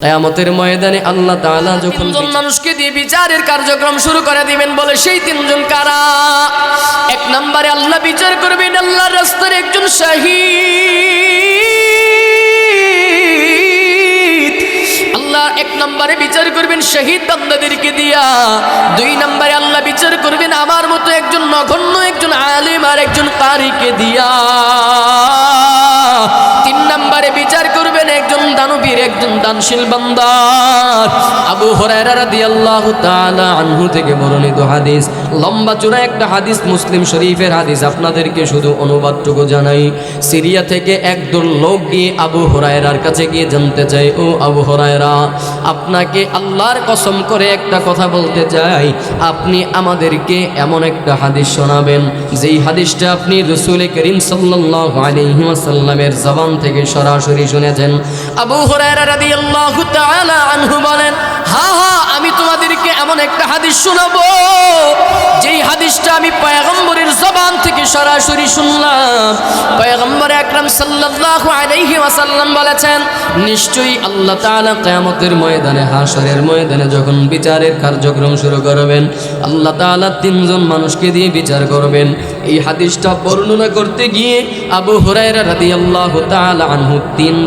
কিয়ামতের ময়দানে আল্লাহ তাআলা যখন তিনজন মানুষকে দিয়ে বিচারের কার্যক্রম শুরু করে দিবেন, বলে সেই তিনজন কারা? এক নম্বরে আল্লাহ বিচার করবেন আল্লাহর রাস্তার একজন শহীদ। আল্লাহ এক নম্বরে বিচার করবেন শহীদ বান্দাদেরকে দিয়া। দুই নম্বরে আল্লাহ বিচার করবেন আমার মতো একজন নগণ্য একজন আলেম আর একজন কারিকে দিয়া। তিন নম্বরে বিচার করবেন একজন দানবীর একজন দানশীল বান্দা। আবু হুরায়রা রাদিয়াল্লাহু তাআলা আনহু থেকে বর্ণিত হাদিস, লম্বা চূড়া একটা হাদিস, মুসলিম শরীফের হাদিস। আপনাদেরকে শুধু অনুবাদটুকু জানাই। সিরিয়া থেকে একদল লোক গিয়ে আবু হুরায়রার কাছে গিয়ে জানতে চাই, ও আবু হুরায়রা, আপনাকে আল্লাহর কসম করে একটা কথা বলতে চাই, আপনি আমাদেরকে এমন একটা হাদিস শোনাবেন যেই হাদিসটা আপনি রাসূল করিম সাল্লাল্লাহু আলাইহি ওয়াসাল্লামের জবান থেকে সরাসরি শুনেছেন। আবু হুরায়রা রাদিয়াল্লাহু তাআলা আনহু বলেন, হ্যাঁ হ্যাঁ, আমি তোমাদেরকে এমন একটা হাদিস শোনাবো যেই হাদিসটা আমি পয়গম্বরের জবান থেকে সরাসরি শুনলাম। পয়গম্বর আকরাম সাল্লাল্লাহু আলাইহি ওয়াসাল্লাম বলেছেন, নিশ্চয়ই আল্লাহ তাআলা কিয়ামতের ময়দানে, হাশরের ময়দানে যখন বিচারের কার্যক্রম শুরু করবেন, আল্লাহ তাআলা তিনজন মানুষকে দিয়ে বিচার করবেন। এই হাদিসটা বর্ণনা করতে গিয়ে আবু হুরায়রা রাদিয়াল্লাহু তাআলা আনহু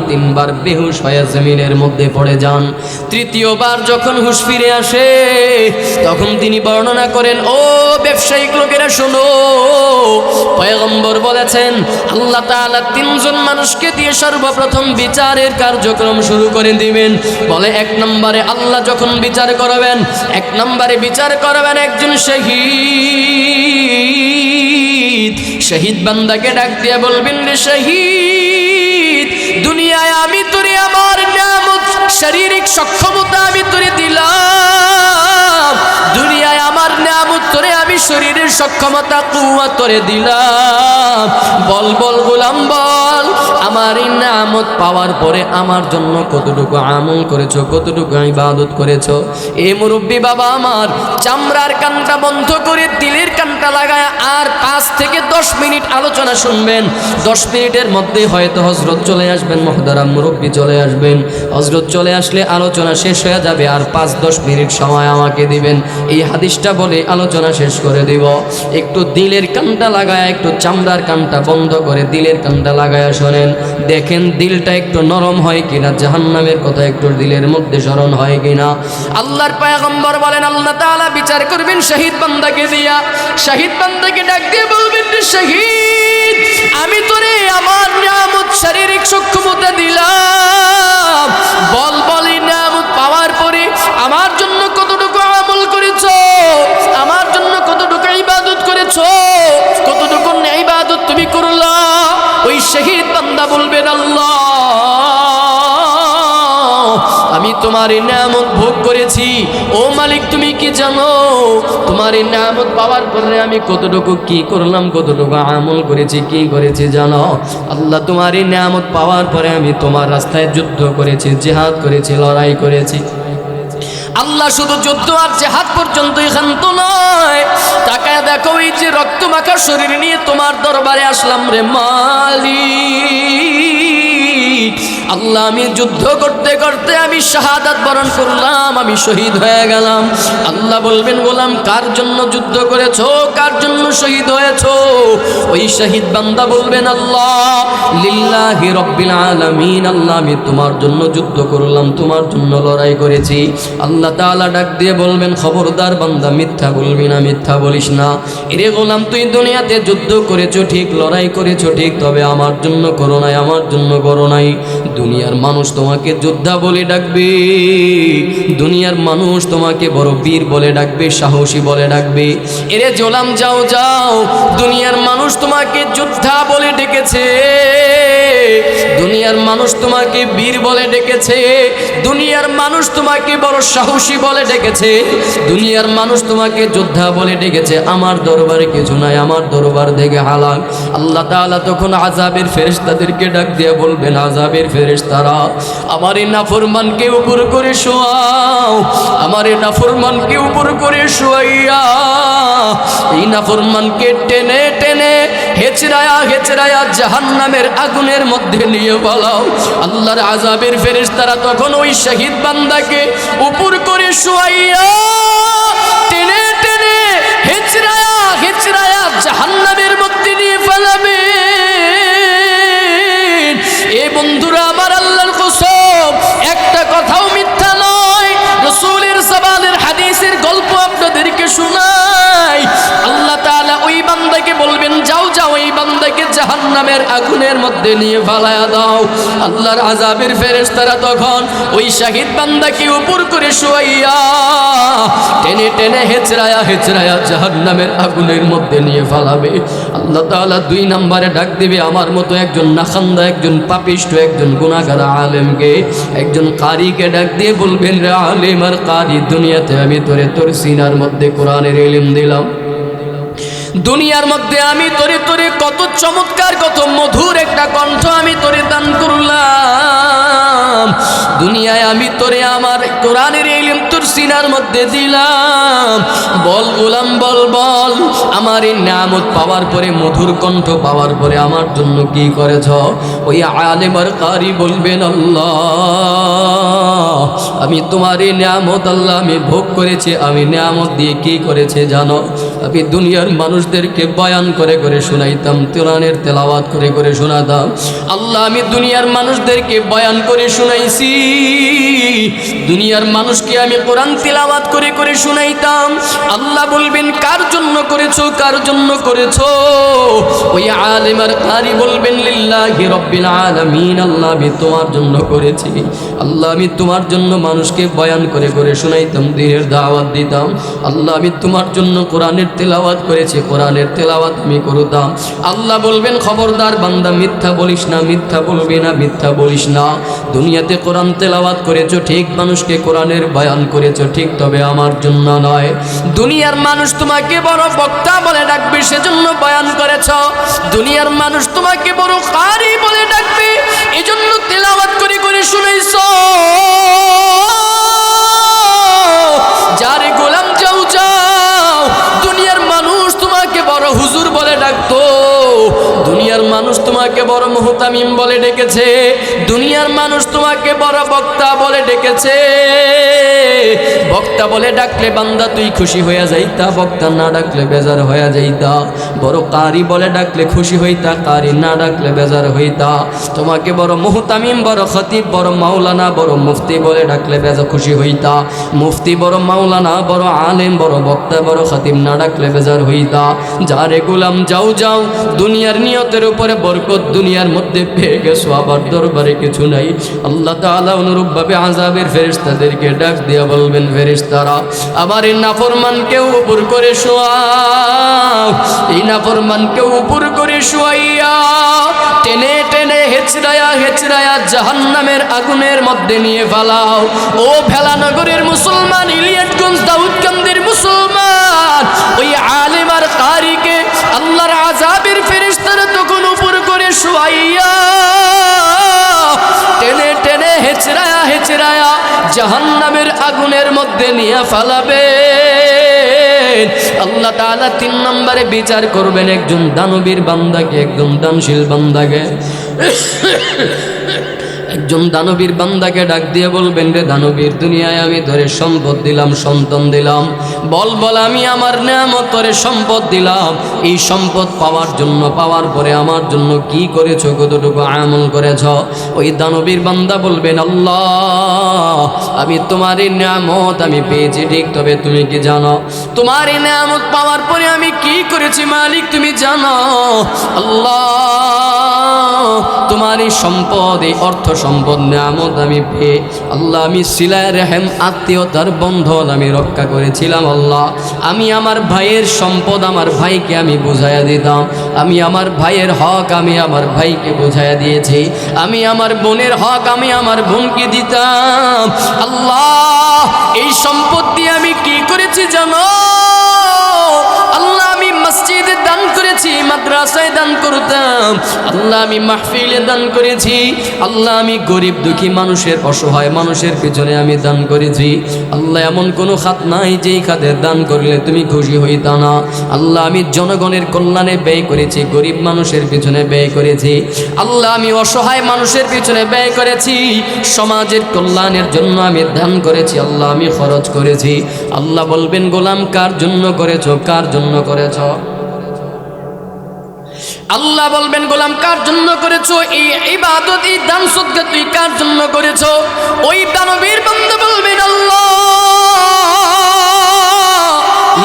তিনবার বেহুশ হয়ে জমিনের মধ্যে পড়ে যান। তৃতীয়বার যখন হুঁশ ফিরে আসে তখন তিনি বর্ণনা করেন, ও ব্যবসায়িক লোকেরা শোনো, পয়গম্বর বলেছেন আল্লাহ তাআলা তিনজন মানুষকে দিয়ে সর্বপ্রথম বিচারের কার্যক্রম শুরু করে দিবেন। বলে এক নম্বরে আল্লাহ যখন বিচার করবেন, এক নম্বরে বিচার করবেন একজন শহীদ। শহীদ বান্দাকে ডাক দিয়ে বলবেন, রে শহীদ, দুনিয়ায় আমি তোরে আমার নিয়ামত শারীরিক সক্ষমতা আমি তোরে দিলাম, দুনিয়ায় আমার নিয়ামত তোরে আমি শরীরের সক্ষমতা কুওয়াত তোরে দিলাম। বল বল গোলাম বল, আমার এই নিয়ামত পাওয়ার পরে আমার জন্য কতটুকু আমল করেছো, কতটুকু ইবাদত করেছো? এ মুরব্বী বাবা আমার, চামড়ার কানটা বন্ধ করে দিলের কানটা লাগায় আর 5 থেকে 10 মিনিট আলোচনা শুনবেন। 10 মিনিটের মধ্যে হয়তো হযরত চলে আসবেন, মুহতারাম মুরব্বী চলে আসবেন। হযরত চলে আসলে আলোচনা শেষ হয়ে যাবে, আর 5-10 মিনিট সময় আমাকে দিবেন। এই হাদিসটা বলে আলোচনা শেষ করে দিব। একটু দিলের কানটা লাগায়, একটু চামড়ার কানটা বন্ধ করে দিলের কানটা লাগায় শোনেন, দেখেন দিলটা একটু নরম হয় কিনা, জাহান্নামের কথা একটু দিলের মধ্যে স্মরণ হয় কিনা। আল্লাহর পয়গম্বর বলেন আল্লাহ তাআলা বিচার করবেন শহীদ বান্দাকে দিয়া। শহীদ বান্দাকে ডাক দিয়ে বলবেন, রে শহীদ, আমি তোরে আমার নিয়ামত শারীরিক সক্ষমতা দিলাম, বল বল এই নিয়ামত পাওয়ার পরে আমার জন্য কতটুকু আমল করেছো, আমার জন্য কতটুকু ইবাদত করেছো, কতটুকু ইবাদত তুমি করলা? ওই শহীদ বান্দা বলবেন, আল্লাহ, আমি তোমার এই নিয়ামত ভোগ করেছি। ও মালিক, তুমি কি জানো তোমার এই নিয়ামত পাওয়ার পরে আমি কতটুকু কি করলাম, কতটুকু আমল করেছি, কি করেছি জানো? আল্লাহ, তোমার এই নিয়ামত পাওয়ার পরে আমি তোমার রাস্তায় যুদ্ধ করেছি, জিহাদ করেছি, লড়াই করেছি। আল্লাহ শুধু যুদ্ধ আর জিহাদ পর্যন্তই ক্ষান্ত নয়, তাকায় দেখো এই যে রক্ত মাখা শরীর নিয়ে তোমার দরবারে আসলাম রে মালিক। আল্লাহ, আমি যুদ্ধ করতে করতে আমি শাহাদাত বরণ করলাম, আমি শহীদ হয়ে গেলাম। আল্লাহ বলবেন, গোলাম, কার জন্য যুদ্ধ করেছো, কার জন্য শহীদ হয়েছো? ওই শহীদ বান্দা বলবেন, আল্লাহ, লিল্লাহি রাব্বিল আলামিন, আল্লাহ, আমি তোমার জন্য যুদ্ধ করলাম, তোমার জন্য লড়াই করেছি। আল্লাহ তাআলা ডাক দিয়ে বলবেন, খবরদার বান্দা, মিথ্যা বলবি না, মিথ্যা বলিস না। এরে গোলাম, তুই দুনিয়াতে যুদ্ধ করেছো ঠিক, লড়াই করেছো ঠিক, তবে আমার জন্য করো নাই, আমার জন্য করো নাই। দুনিয়ার মানুষ তোমাকে যোদ্ধা বলে ডাকবে, দুনিয়ার মানুষ তোমাকে বড় বীর বলে ডাকবে, সাহসী বলে ডাকবে। এরে গোলাম, যাও যাও, দুনিয়ার মানুষ তোমাকে যোদ্ধা বলে ডেকেছে, দুনিয়ার মানুষ তোমাকে বীর বলে ডেকেছে, দুনিয়ার মানুষ তোমাকে বড় সাহসী বলে ডেকেছে, দুনিয়ার মানুষ তোমাকে যোদ্ধা বলে ডেকেছে। আমার দরবারে কিছু নাই, আমার দরবার থেকে হালাক। আল্লাহ তাআলা তখন আযাবের ফেরেশতাদেরকে ডাক দিয়ে বলবেন, আযাবের ফেরেশতা ফেরেশতারা, আমার এই নাফরমানকে উপর করে শোয়াও, আমার এই নাফরমানকে উপর করে শোয়াইয়া এই নাফরমানকে টেনে টেনে হেচড়ায়া হেচড়ায়া জাহান্নামের আগুনের মধ্যে নিয়ে পালাও। আল্লাহর আযাবের ফেরেশতারা তখন ওই শহীদ বান্দাকে উপর করে শোয়াইয়া টেনে টেনে হেচড়ায়া হেচড়ায়া জাহান্নামের মধ্যে নিয়ে ফেলাবে। এ বন্ধুরা আমার, আল্লাহর কসম, একটা কথাও মিথ্যা নয়। রাসূলের জবানের হাদিসের গল্প আপনাদেরকে শোনাই। আল্লাহ তাআলা ওই বান্দাকে বলবেন, যাও যাও এই বান্দাকে জাহান্নামের আগুনের মধ্যে নিয়ে ফালায়া দাও। আল্লাহর আযাবের ফেরেশতারা তখন ওই শহীদ বান্দাকে উপর করে শোয়াইয়া টেনে টেনে হেচড়ায়া হেচড়ায়া জাহান্নামের আগুনের মধ্যে নিয়ে ফালাবে। আল্লাহ তাআলা 2 নম্বরে ডাক দিবে আমার মতো একজন নাখান্দা, একজন পাপিষ্ঠ, একজন গুনাহগার আলেমকে, একজন কারীকে ডাক দিয়ে বলবেন, রে আলেম আর কারী, দুনিয়াতে আমি তোর সিনার মধ্যে কোরআনের ইলম দিলাম, দুনিয়ার মধ্যে আমি তোরে কত চমৎকার কত মধুর একটা কণ্ঠ আমি তোরে দান করলাম, দুনিয়ায় আমি তোরে আমার কোরআনের ইলম তোর সিনার মধ্যে দিলাম। বল গোলাম বল বল, আমার এই নিয়ামত পাওয়ার পরে, মধুর কণ্ঠ পাওয়ার পরে আমার জন্য কি করেছ? ওই আলেম আর কারী বলবেন, আল্লাহ আমি তোমার এই নিয়ামত আল্লাহ আমি ভোগ করেছি। আমি নিয়ামত দিয়ে কি করেছে জানো? আমি দুনিয়ার মানুষদেরকে বয়ান করে করে শোনাইতাম, কোরআনের তেলাওয়াত করে করে শোনাতাম। আল্লাহ আমি দুনিয়ার মানুষদেরকে বয়ান করে শোনাইছি, দুনিয়ার মানুষকে আমি কোরআন তেলাওয়াত করে করে শোনাইতাম। আল্লাহ বলবেন, কার জন্য করেছো, কার জন্য করেছো? ওই আলেম আর কারী বলবেন, লিল্লাহি রাব্বিল আলামিন, আল্লাহ আমি তোমার জন্য করেছি। আল্লাহ আমি তোমার জন্য মানুষকে বয়ান করে করে শোনাইতাম, দ্বীনের দাওয়াত দিতাম। আল্লাহ আমি তোমার জন্য কোরআনের তেলাওয়াত করেছি, কোরআনের তেলাওয়াত আমি করতাম। আল্লাহ বলবেন, খবরদার বান্দা, মিথ্যা বলিস না, মিথ্যা বলবি না, মিথ্যা বলিস না। দুনিয়াতে কোরআন তেলাওয়াত করেছো ঠিক, মানুষকে কোরআনের বয়ান করেছো ঠিক, তবে আমার জন্য নয়। দুনিয়ার মানুষ তোমাকে বড় বক্তা বলে ডাকবে, সেজন্য বয়ান করেছো। দুনিয়ার মানুষ তোমাকে বড় কারী বলে ডাকবে, এজন্য তেলাওয়াত করে করে শুনাইছো। যারে গোলাম যাও যাও, দুনিয়ার মানুষ তোমাকে বড় হুজুর বলে ডাকতো, দুনিয়ার মানুষ তোমাকে বড় মুহতামিম বলে ডেকেছে, দুনিয়ার মানুষ তোমাকে বড় বক্তা বলে ডেকেছে। বক্তা বলে ডাকলে বান্দা তুই খুশি হয়ে যাইতা, বক্তা না ডাকলে বেজার হয়ে যাইতা। বড় কারি বলে ডাকলে খুশি হইতা, কারি না ডাকলে বেজার হইতা। তোমাকে বড় মুহতামিম, বড় খতিব, বড় মাওলানা, বড় মুফতি বলে ডাকলে বেজার খুশি হইতা। মুফতি, বড় মাওলানা, বড় আলেম, বড় বক্তা, বড় খতিব না ডাকলে বেজার হইতা। যারে গোলাম যাও যাও, দুনিয়ার নিয়তের উপরে বরকত দুনিয়ার মধ্যে পেয়ে গেছো, আবার দরবারে কিছু নাই। আল্লাহ তাআলা অনুরূপভাবে আযাবের ফেরেশতাদেরকে ডাক দিয়া বলবেন, ফেরেশতারা আমার এই নাফরমানকে উপর করে শোয়াও, এই নাফরমানকে উপর করে শোয়াইয়া টেনে টেনে হেচড়ায়া হেচড়ায়া জাহান্নামের আগুনের মধ্যে নিয়ে ফেলাও। ও ভেলানগরের মুসলমান, ইলিয়াটগঞ্জ দাউদকান্দির মুসলমান, ওই আলেম আর কারীকে আল্লাহর আযাবের ফেরেশতারা তখন উপর করে শোয়াইয়া টেনে টেনে হেচড়ায়া হেচড়ায়া জাহান্নামের আগুনের মধ্যে নিয়ে ফেলাবে। আল্লাহ তাআলা 3 নম্বরে বিচার করবেন একজন দানবীর বান্দাকে, একজন দানশীল বান্দাকে। একজন দানবীর বান্দাকে ডাক দিয়ে বলবেন, রে দানবীর, দুনিয়ায় আমি তোরে সম্পদ দিলাম, সন্তান দিলাম, বল বল আমি আমার নিয়ামত তোরে সম্পদ দিলাম, এই সম্পদ পাওয়ার জন্য, পাওয়ার পরে আমার জন্য কি করেছো, কতটুকু আমল করেছ? ওই দানবীর বান্দা বলবেন, আল্লাহ আমি তোমার এই নিয়ামত আমি পেয়েছি ঠিক, তবে তুমি কি জানো তোমার এই নিয়ামত পাওয়ার পরে আমি কি করেছি মালিক তুমি জানো? আল্লাহ তোমার এই সম্পদ, এই অর্থ সম্পদ নিয়ামত আমি পেয়ে আল্লাহ আমি সিলায় রেহেম, আত্মীয়তার বন্ধন আমি রক্ষা করেছিলাম। আল্লাহ আমি আমার ভাইয়ের সম্পদ আমার ভাইকে আমি বুঝাইয়া দিতাম, আমি আমার ভাইয়ের হক আমি আমার ভাইকে বুঝাইয়া দিয়েছি, আমি আমার বোনের হক আমি আমার বোনকে দিতাম। আল্লাহ এই সম্পদ দিয়ে আমি কি করেছি জানো? আল্লাহ আমি মসজিদ মসজিদে দান করেছি, মাদ্রাসায় দান করতাম। আল্লাহ আমি মাহফিলে দান করেছি। আল্লাহ আমি গরিব দুঃখী মানুষের, অসহায় মানুষের পিছনে আমি দান করেছি। আল্লাহ এমন কোনো খাত নাই যেই খাতে দান করলে তুমি খুশি হইতা না। আল্লাহ আমি জনগণের কল্যাণে ব্যয় করেছি, গরিব মানুষের পিছনে ব্যয় করেছি। আল্লাহ আমি অসহায় মানুষের পিছনে ব্যয় করেছি, সমাজের কল্যাণের জন্য আমি দান করেছি। আল্লাহ আমি খরচ করেছি। আল্লাহ বলবেন গোলাম কার জন্য করেছো, কার জন্য করেছো? আল্লাহ বলবেন গোলাম কার জন্য করেছো এই ইবাদত, এই দান সদকা তুই কার জন্য করেছো? ওই দানবীর বান্দা বলবেন আল্লাহ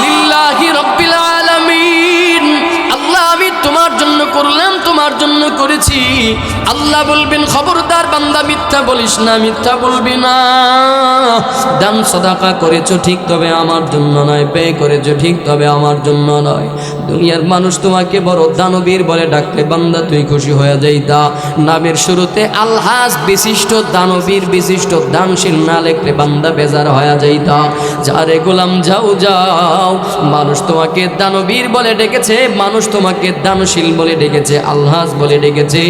লিল্লাহি রাব্বিল আলামিন। আল্লাহ আমি তোমার জন্য করলাম, তোমার জন্য করেছি। আল্লাহ বলবেন খবরদার বান্দা মিথ্যা বলিস না, মিথ্যা বলবি না। দান সাদাকা করেছো ঠিক, তবে আমার জন্য নয়। ব্যয় করেছো ঠিক, তবে আমার জন্য নয়। দুনিয়ার মানুষ তোমাকে বড় দানবীর বলে ডাকলে বান্দা তুই খুশি হয়ে যাইতা। নামের শুরুতে আলহাজ বিশিষ্ট দানবীর বিশিষ্ট দানশীল না লিখলে বান্দা বেজার হয়ে যাইতা। যারে গোলাম যাও যাও, মানুষ তোমাকে দানবীর বলে ডেকেছে, মানুষ তোমাকে দানশীল বলে ডেকেছে, আলহাজ বলে ডেকেছে।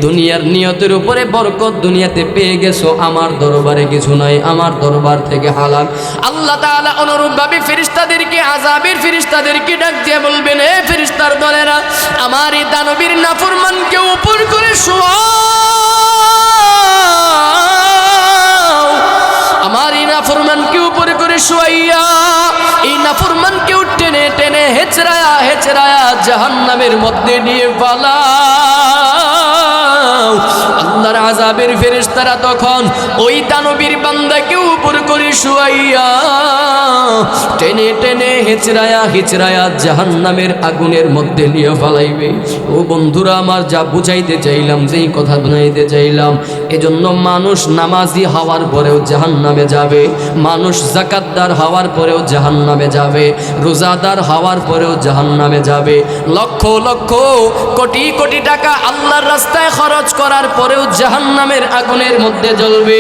দুনিয়ার নিয়তের উপরে বরকত দুনিয়াতে পেয়ে গেছো, আমার দরবারে কিছু নাই, আমার দরবার থেকে হালাল। আল্লাহ তাআলা অনুরূপভাবে ফেরেশতাদেরকে, আযাবের ফেরেশতাদেরকে ডাক দিয়ে বলবেন, এ ফেরেশতার দলেরা, আমার এই দানবীর নাফরমানকে উপর করে শোয়াও। আমার এই নাফরমানকে উপরে করে শোয়াইয়া এই নাফরমানকে টেনে টেনে হেচড়ায়া হেচড়ায়া জাহান্নামের মধ্যে নিয়ে পালাও। আল্লাহর আযাবের ফেরেশতারা তখন ওই দানবীর বান্দাকে উপর করে শোয়াইয়া টেনে টেনে হেচড়ায়া হেচড়ায়া জাহান্নামের আগুনের মধ্যে নিয়ে ফেলাইবে। ও বন্ধুরা আমার, যা বুঝাইতে চাইলাম, যেই কথা বুঝাইতে চাইলাম, এজন্য মানুষ নামাজি হওয়ার পরেও জাহান্নামে যাবে, মানুষ যাকাতদার হওয়ার পরেও জাহান্নামে যাবে, রোজাদার হওয়ার পরেও জাহান্নামে যাবে, লক্ষ লক্ষ কোটি কোটি টাকা আল্লাহর রাস্তায় খরচ করার পরেও জাহান্নামের আগুনের মধ্যে জ্বলবে।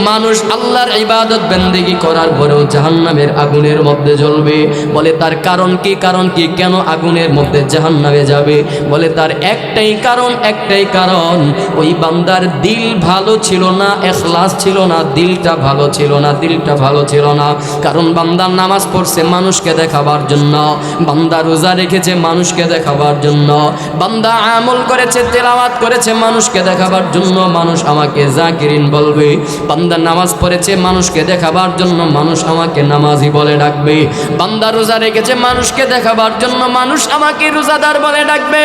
মানুষ আল্লাহর ইবাদত বন্দেগী করার পরেও জাহান্নামের আগুনের মধ্যে জ্বলবে। বলে তার কারণ কি? কারণ কি? কেন আগুনের মধ্যে জাহান্নামে যাবে? বলে তার একটাই কারণ, একটাই কারণ, ওই বান্দার দিল ভালো ছিল না, ইখলাস ছিল না, দিলটা ভালো ছিল না, দিলটা ভালো ছিল না। কারণ বান্দা নামাজ পড়ছে মানুষকে দেখাবার জন্য, বান্দা রোজা রেখেছে মানুষকে দেখাবার জন্য, বান্দা আমল করেছে, তেলাওয়াত করেছে মানুষকে দেখাবার জন্য, মানুষ আমাকে জাকিরিন বলবে। বান্দা নামাজ পড়েছে মানুষকে দেখাবার জন্য, মানুষ আমাকে নামাজি বলে ডাকবে। বান্দা রোজা রেখেছে মানুষকে দেখাবার জন্য, মানুষ আমাকে রোজাদার বলে ডাকবে।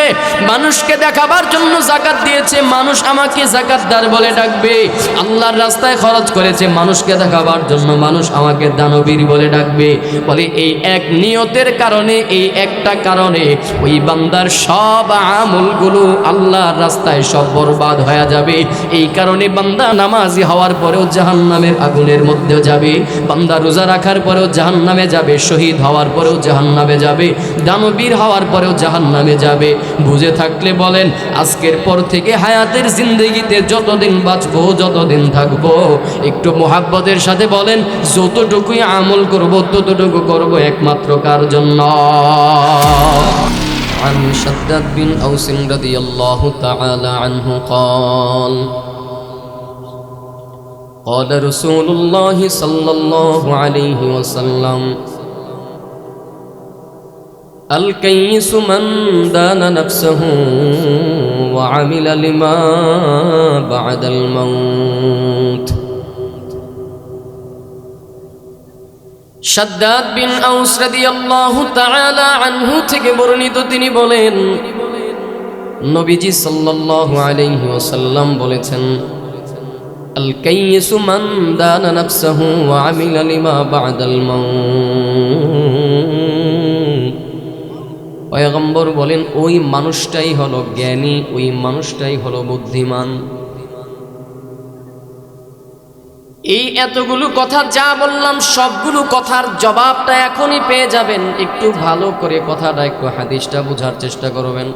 মানুষকে দেখাবার জন্য যাকাত দিয়েছে, মানুষ আমাকে যাকাতদার বলে ডাকবে। আল্লাহর রাস্তায় খরচ করেছে মানুষকে দেখাবার জন্য, মানুষ আমাকে দানবীর বলে ডাকবে। বলে এই এক নিয়তের কারণে, এই একটা কারণে ওই বান্দার সব আমলগুলো আল্লাহর রাস্তায় সব বরবাদ হয়ে যাবে। এই কারণে বান্দা নামাজি হওয়ার পরেও জাহান্নামের আগুনের মধ্যে যাবে, বান্দা রোজা রাখার পরেও জাহান্নামে যাবে, শহীদ হওয়ার পরেও জাহান্নামে যাবে, দানবীর হওয়ার পরেও জাহান্নামে যাবে। বুঝে থাকলে বলেন, আজকের পর থেকে হায়াতের জিন্দেগিতে যতদিন বাঁচবো, যতদিন থাকবো, একটু মোহাব্বতের সাথে বলেন, যতটুকুই আমল করব ততটুকু করব একমাত্র কার জন্য? عن شداد بن أوس رضي الله تعالى عنه قال قال رسول الله صلى الله عليه وسلم الكيس من دان نفسه وعمل لما بعد الموت। শাদ্দাদ বিন আউস রাদিয়াল্লাহু তাআলা আনহু থেকে বর্ণিত, তিনি বলেন নবীজি সাল্লাল্লাহু আলাইহি ওয়াসাল্লাম বলেছেন, আল কাইয়িসু মান দানা নাফসাহু ওয়া আমিলা লিমা বা'দাল মাউত। পয়গম্বর বলেন, ওই মানুষটাই হলো জ্ঞানী, ওই মানুষটাই হলো বুদ্ধিমান। এই এতগুলো কথা যা বললাম, সবগুলো কথার জবাবটা এখনই পেয়ে যাবেন। একটু ভালো করে কথাটা, একটু হাদিসটা বোঝার চেষ্টা করবেন।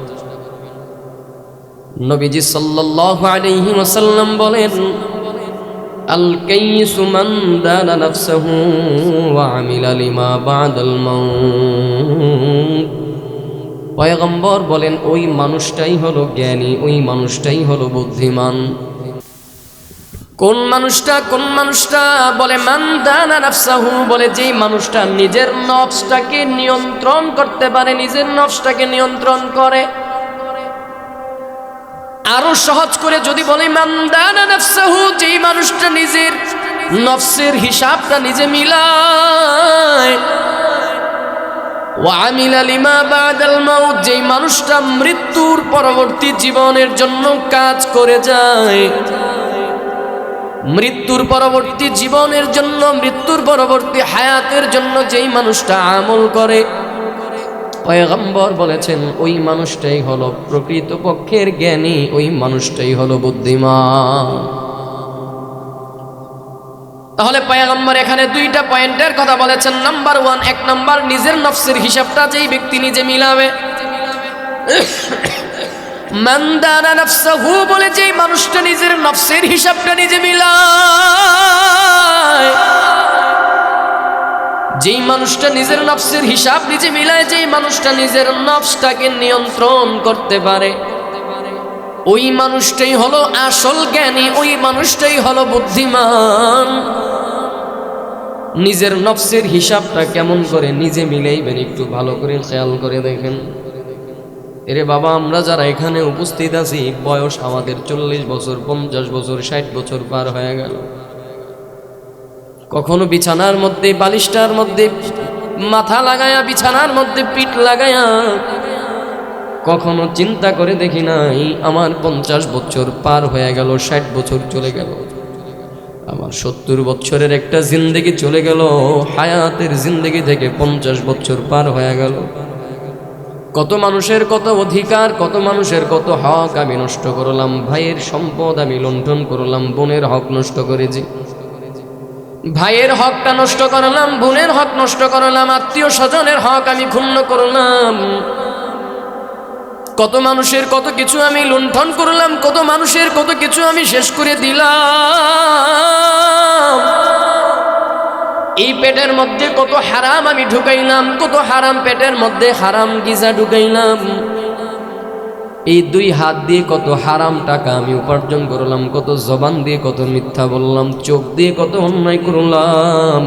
নবীজি সাল্লাল্লাহু আলাইহি ওয়াসাল্লাম বলেন, আল কাইয়িসু মান দানা নাফসাহু ওয়া আমিলা লিমা বা'দাল মাউত। পয়গম্বর বলেন ওই মানুষটাই হলো জ্ঞানী, ওই মানুষটাই হলো বুদ্ধিমান। কোন মানুষটা বলে মান দানা নাফসাহু, বলে যেই মানুষটা নিজের নফসটাকে নিয়ন্ত্রণ করতে পারে, নিজের নফসটাকে নিয়ন্ত্রণ করে। আরো সহজ করে যদি বলি মান দানা নাফসাহু, যেই মানুষটা নিজের নফসের হিসাবটা নিজে মিলায়। ওয়া আমিলা লিমা বাদাল মাউত, যেই মানুষটা মৃত্যুর পরবর্তী জীবনের জন্য কাজ করে যায়, মৃত্যুর পরবর্তী জীবনের জন্য, মৃত্যুর পরবর্তী হায়াতের জন্য যেই মানুষটা আমল করে, পয়গম্বর বলেছেন ওই মানুষটাই হলো প্রকৃতপক্ষের জ্ঞানী, ওই মানুষটাই হলো বুদ্ধিমান। তাহলে পয়গম্বর এখানে দুইটা পয়েন্টের কথা বলেছেন। নাম্বার 1, 1 নাম্বার, নিজের নফসের হিসাবটা যেই ব্যক্তি নিজে মিলাবে। মান দানা নাফসাহু, বলে যেই মানুষটা নিজের নফসের হিসাবটা নিজে মিলায়, যেই মানুষটা নিজের নফসের হিসাব নিজে মিলায়, যেই মানুষটা নিজের নফসটাকে নিয়ন্ত্রণ করতে পারে, ওই মানুষটাই হলো আসল জ্ঞানী, ওই মানুষটাই হলো বুদ্ধিমান। নিজের নফসের হিসাবটা কেমন করে নিজে মিলাইবেন একটু ভালো করে খেয়াল করে দেখেন। এরে বাবা, আমরা যারা এখানে উপস্থিত আছি, বয়স আমাদের 40 বছর, 50 বছর, 60 বছর পার হয়ে গেল। কখনো বিছানার মধ্যে, বালিশটার মধ্যে মাথা লাগায়া, বিছানার মধ্যে পিঠ লাগায়া কখনো চিন্তা করে দেখি নাই আমার 50 বছর পার হয়ে গেল, 60 বছর চলে গেল, আমার 70 বছরের একটা জিন্দেগি চলে গেল, হায়াতের জিন্দেগি থেকে 50 বছর পার হয়ে গেল। কত মানুষের কত অধিকার, কত মানুষের কত হক আমি নষ্ট করলাম, ভাইয়ের সম্পদ আমি লুণ্ঠন করলাম, বোনের হক নষ্ট করেছি, ভাইয়ের হকটা নষ্ট করলাম, বোনের হক নষ্ট করলাম, আত্মীয় স্বজনের হক আমি ক্ষুণ্ণ করলাম, কত মানুষের কত কিছু আমি লুণ্ঠন করলাম, কত মানুষের কত কিছু আমি শেষ করে দিলাম। এই পেটের মধ্যে কত হারাম আমি ঢুকাইলাম, কত হারাম পেটের মধ্যে হারাম গিজা ঢুকাইলাম। এই 2 হাত দিয়ে কত হারাম টাকা আমি উপার্জন করলাম, কত জবান দিয়ে কত মিথ্যা বললাম, চোখ দিয়ে কত অন্যায় করলাম,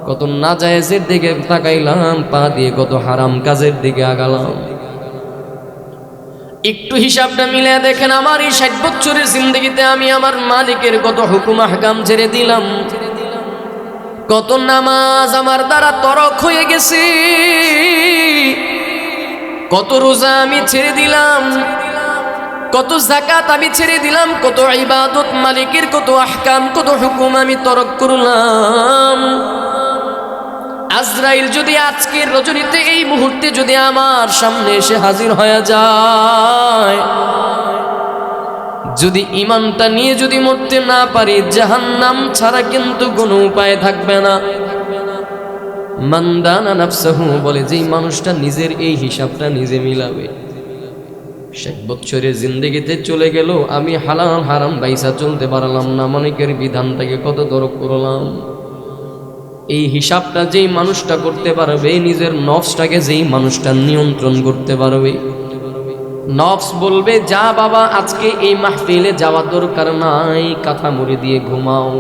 কত নাজায়েজের দিকে তাকাইলাম, পা দিয়ে কত হারাম কাজের দিকে আগালাম। একটু হিসাবটা মিলে দেখেন, আমার এই 60 বছরের জিন্দগিতে আমি আমার মালিকের কত হুকুম আহকাম ছেড়ে দিলাম, কত নামাজ আমার দ্বারা তরক হয়ে গেছে, কত রোজা আমি ছেড়ে দিলাম, কত যাকাত আমি ছেড়ে দিলাম, কত ইবাদত, মালিকের কত আহকাম, কত হুকুম আমি তরক করলাম। আজরাইল যদি আজকের রজনীতে, এই মুহূর্তে যদি আমার সামনে এসে হাজির হয়ে যায়, যদি ইমানটা নিয়ে যদি মরতে না পারি, জাহান্নাম ছাড়া কিন্তু কোনো উপায় থাকবে না। মান দানা নাফসাহু, বলে যেই মানুষটা নিজের এই হিসাবটা নিজে মিলাবে। 60 বছরের জিন্দগিতে চলে গেল, আমি হালাল হারাম বাইসা চলতে পারলাম না, মালিকের বিধানটাকে কত দরক করলাম। এই হিসাবটা যেই মানুষটা করতে পারবে, নিজের নফসটাকে যেই মানুষটা নিয়ন্ত্রণ করতে পারবে, নফস বলবে যা বাবা আজকে এই মাহফিলে যাওয়া দরকার নাই, কাঁথা মুড়ি দিয়ে ঘুমাও।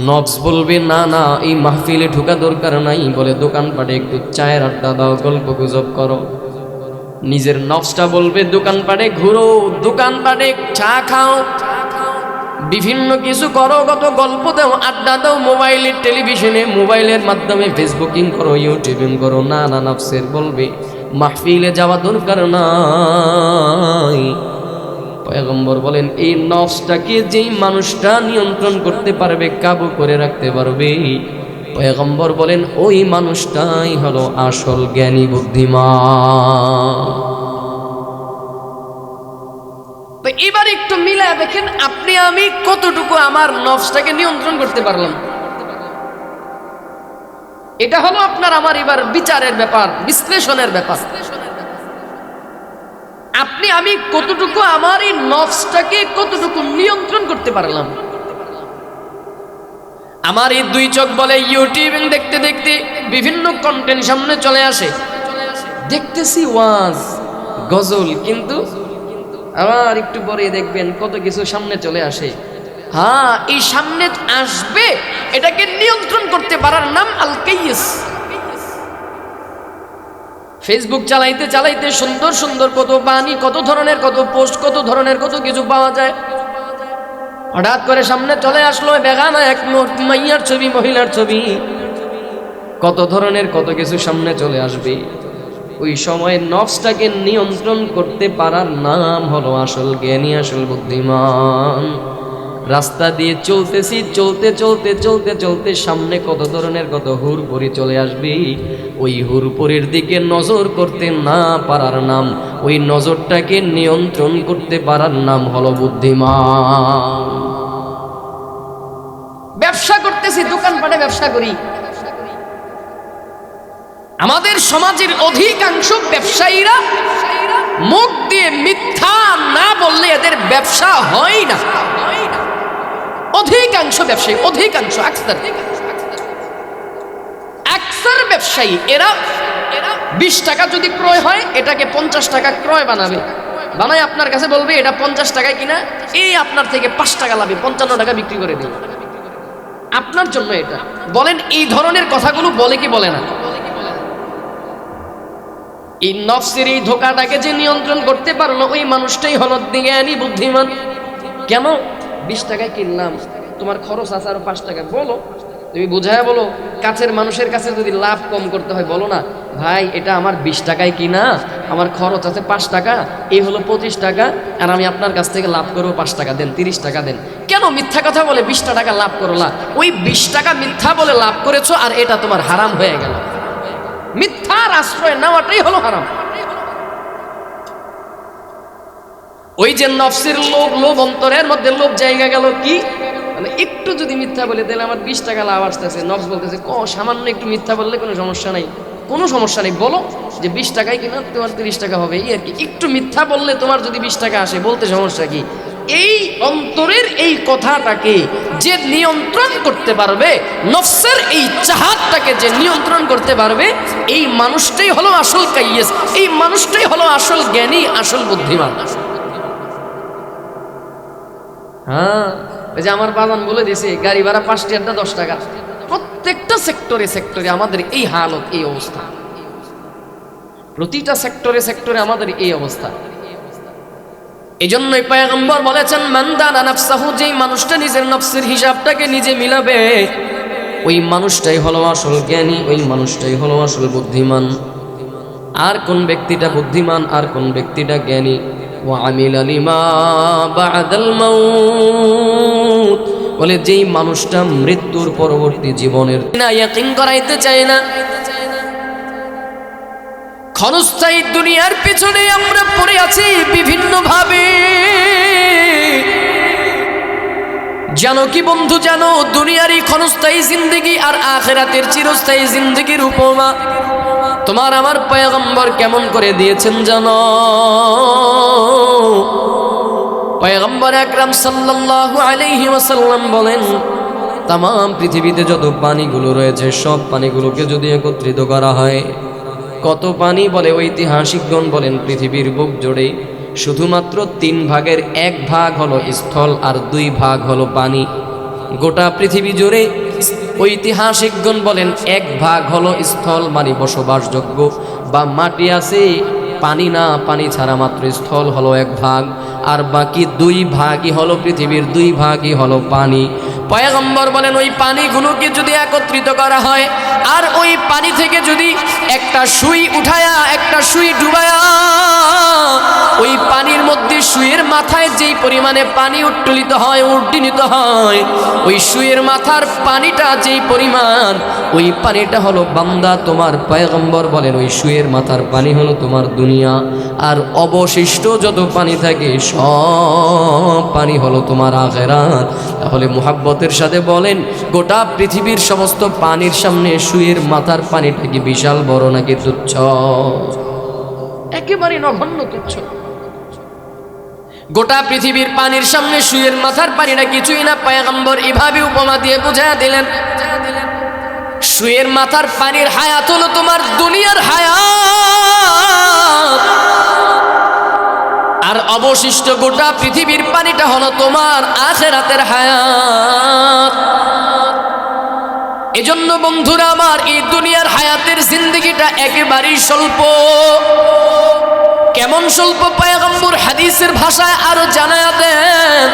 নফস বলবে না না, এই মাহফিলে ঢোকা দরকার নাই, বলে দোকানপাটে একটু চায়ের আড্ডা দাও, গল্প গুজব করো। নিজের নফসটা বলবে দোকানপাটে ঘুরো, দোকানপাটে চা খাও, বিভিন্ন কিছু করো, কত গল্প দাও, আড্ডা দাও, মোবাইলের টেলিভিশনে, মোবাইলের মাধ্যমে ফেসবুকিং করো, ইউটিউবিং করো। না না, নফসের বলবে মাহফিলে যাওয়া দরকার নাই। পয়গম্বর বলেন এই নফসটাকে যেই মানুষটা নিয়ন্ত্রণ করতে পারবে, কাবু করে রাখতে পারবে, পয়গম্বর বলেন ওই মানুষটাই হলো আসল জ্ঞানী বুদ্ধিমান। তো এবার একটু মিলা দেখেন, আপনি আমি কতটুকু আমার নফসটাকে নিয়ন্ত্রণ করতে পারলাম। এটা হলো আপনার আমার এবার বিচারের ব্যাপার, বিশ্লেষণের ব্যাপার। আপনি আমি কতটুকু আমার এই নফসটাকে কতটুকু নিয়ন্ত্রণ করতে পারলাম। আমার এই 2 চোখ বলে ইউটিউবিং দেখতে দেখতে বিভিন্ন কন্টেন্ট সামনে চলে আসে, দেখতেছি ওয়াজ গজল, কিন্তু আবার একটু পরে দেখবেন কত কিছু সামনে চলে আসে। হ্যাঁ, এই সামনে আসবে, এটাকে নিয়ন্ত্রণ করতে পারার নাম আল কাইয়িস। ফেসবুক চালাইতে চালাইতে সুন্দর সুন্দর কত বাণী, কত ধরনের কত পোস্ট, কত ধরনের কত কিছু পাওয়া যায়। হঠাৎ করে সামনে চলে আসলো বেগানা এক মাইয়ার ছবি, মহিলার ছবি, কত ধরনের কত কিছু সামনে চলে আসবে। ওই সময় নফসটাকে নিয়ন্ত্রণ করতে পারার নাম হলো আসল জ্ঞানী, আসল বুদ্ধিমান। রাস্তা দিয়ে চলতেছি, চলতে চলতে চলতে চলতে সামনে কত ধরনের কত হুরপরি চলে আসবে। ওই হুরপরির দিকে নজর করতে না পারার নাম, ওই নজরটাকে নিয়ন্ত্রণ করতে পারার নাম হলো বুদ্ধিমান। ব্যবসা করতেছি, দোকানপাটে ব্যবসা করি, আমাদের সমাজের অধিকাংশ ব্যবসায়ীরা মুখ দিয়ে মিথ্যা না বললে এদের ব্যবসা হয় না। অধিকাংশ ব্যবসায়ী, অধিকাংশ আকসার ব্যবসায়ী এরা 20 টাকা যদি ক্রয় হয় এটাকে 50 টাকা ক্রয় বানায় আপনার কাছে বলবে এটা 50 টাকায় কিনা, এই আপনার থেকে 5 টাকা লাভে 55 টাকা বিক্রি করে দিই আপনার জন্য। এটা বলেন, এই ধরনের কথাগুলো বলে কি বলে না? এই নফসের এই ধোকাটাকে যে নিয়ন্ত্রণ করতে পারলো ওই মানুষটাই হলো জ্ঞানী, বুদ্ধিমান। কেন 20 টাকায় কিনলাম, তোমার খরচ আছে আরো 5 টাকা, বলো, তুমি বুঝায় বলো। কাছের মানুষের কাছে যদি লাভ কম করতে হয় বলো না, ভাই এটা আমার 20 টাকায় কিনা, আমার খরচ আছে 5 টাকা, এই হলো 25 টাকা, আর আমি আপনার কাছ থেকে লাভ করবো 5 টাকা দেন, 30 টাকা দেন। কেন মিথ্যা কথা বলে 20 টাকা লাভ করলা? ওই 20 টাকা মিথ্যা বলে লাভ করেছো, আর এটা তোমার হারাম হয়ে গেল। মিথ্যার আশ্রয় নেওয়াটাই হলো হারাম। ওই যে নফসের লোভ অন্তরের মধ্যে লোভ জায়গা গেল কি, মানে একটু যদি মিথ্যা বলে তাহলে আমার 20 টাকা লাভ আসতেছে, নফস বলতেছে সামান্য একটু মিথ্যা বললে কোনো সমস্যা নাই, কোনো সমস্যা নেই, বলো যে 20 টাকায় কিনা তোমার 30 টাকা হবে, এই আর কি। একটু মিথ্যা বললে তোমার যদি 20 টাকা আসে, বলতে সমস্যা কি? এই অন্তরের এই কথাটাকে যে নিয়ন্ত্রণ করতে পারবে, নফসের এই চাহাতটাকে যে নিয়ন্ত্রণ করতে পারবে, এই মানুষটাই হলো আসল কাইয়িস, এই মানুষটাই হলো আসল জ্ঞানী, আসল বুদ্ধিমান। হ্যাঁ, ওই যে আমার বাজান বলে দিয়েছে গাড়ি ভাড়া 5 টাকা 10 টাকা। প্রত্যেকটা সেক্টরে সেক্টরে আমাদের এই হালত, এই অবস্থা, প্রতিটা সেক্টরে সেক্টরে আমাদের এই অবস্থা। এই জন্যই পয়গম্বর বলেছেন, মান দানা নাফসাহু, যেই মানুষটা নিজের নফসের হিসাবটাকে নিজে মিলাবে ওই মানুষটাই হলো আসল জ্ঞানী, ওই মানুষটাই হলো আসল বুদ্ধিমান। আর কোন ব্যক্তিটা বুদ্ধিমান, আর কোন ব্যক্তিটা জ্ঞানী? ওয়া আমিলা লিমা বা'দাল মাউত, বলে যেই মানুষটা মৃত্যুর পরবর্তী জীবনের না ইয়াকিন করাইতে চায় না। ক্ষণস্থায়ী দুনিয়ার পিছনে আমরা পড়ে আছি বিভিন্ন ভাবে। জানো কি বন্ধু, জানো দুনিয়ার এই ক্ষণস্থায়ী জিন্দেগি আর আখিরাতের চিরস্থায়ী জিন্দেগির উপমা তোমার আমার পয়গম্বর কেমন করে দিয়েছেন জানো? পয়গম্বর আকরাম সাল্লাল্লাহু আলাইহি ওয়াসাল্লাম বলেন, তাম পৃথিবীতে যত পানিগুলো রয়েছে সব পানিগুলোকে যদি একত্রিত করা হয়, কত পানি? বলে ঐতিহাসিকগণ বলেন পৃথিবীর বুক জুড়ে শুধুমাত্র 3 ভাগের 1 ভাগ হলো স্থল আর 2 ভাগ হলো পানি। গোটা পৃথিবী জুড়ে ঐতিহাসিকগণ বলেন 1 ভাগ হলো স্থল, মানে বসবাসযোগ্য বা মাটি আছে, পানি না, পানি ছাড়া মাত্র স্থল হলো 1 ভাগ, আর বাকি 2 ভাগই হলো পৃথিবীর 2 ভাগই হলো পানি। পয়গম্বর বলেন ওই পানিগুলোকে যদি একত্রিত করা হয় আর ওই পানি থেকে যদি একটা সুই উঠায়া একটা সুই ডুবায়া ওই পানির মধ্যে সুইয়ের মাথায় যেই পরিমাণে পানি উত্তোলিত হয়, উড্ডীনিত হয়, ওই সুইয়ের মাথার পানিটা যেই পরিমাণ, ওই পানিটা হলো বান্দা তোমার। পয়গম্বর বলেন ওই সুইয়ের মাথার পানি হলো তোমার দুনিয়া, আর অবশিষ্ট যত পানি থাকে সব পানি হলো তোমার আখিরাত। তাহলে মুহাব্বতের সাথে বলেন, গোটা পৃথিবীর সমস্ত পানির সামনে সুইয়ের মাথার পানিটা কি বিশাল বড় নাকি তুচ্ছ? একেবারে নগণ্য, তুচ্ছ। গোটা পৃথিবীর পানির সামনে সুইয়ের মাথার পানিটা কিছুই না। পয়গম্বর এভাবে উপমা দিয়ে বুঝাইয়া দিলেন, সুইয়ের মাথার পানির হায়াত হলো তোমার দুনিয়ার হায়াত। আর অবশিষ্ট গোটা পৃথিবীর পানিটা হলো তোমার আখিরাতের হায়াত। এজন্য বন্ধুরা আমার, এই দুনিয়ার হায়াতের জিন্দেগিটা একেবারেই স্বল্প। কেমন স্বল্প পয়গম্বর হাদিসের ভাষায় আরো জানায়া দেন,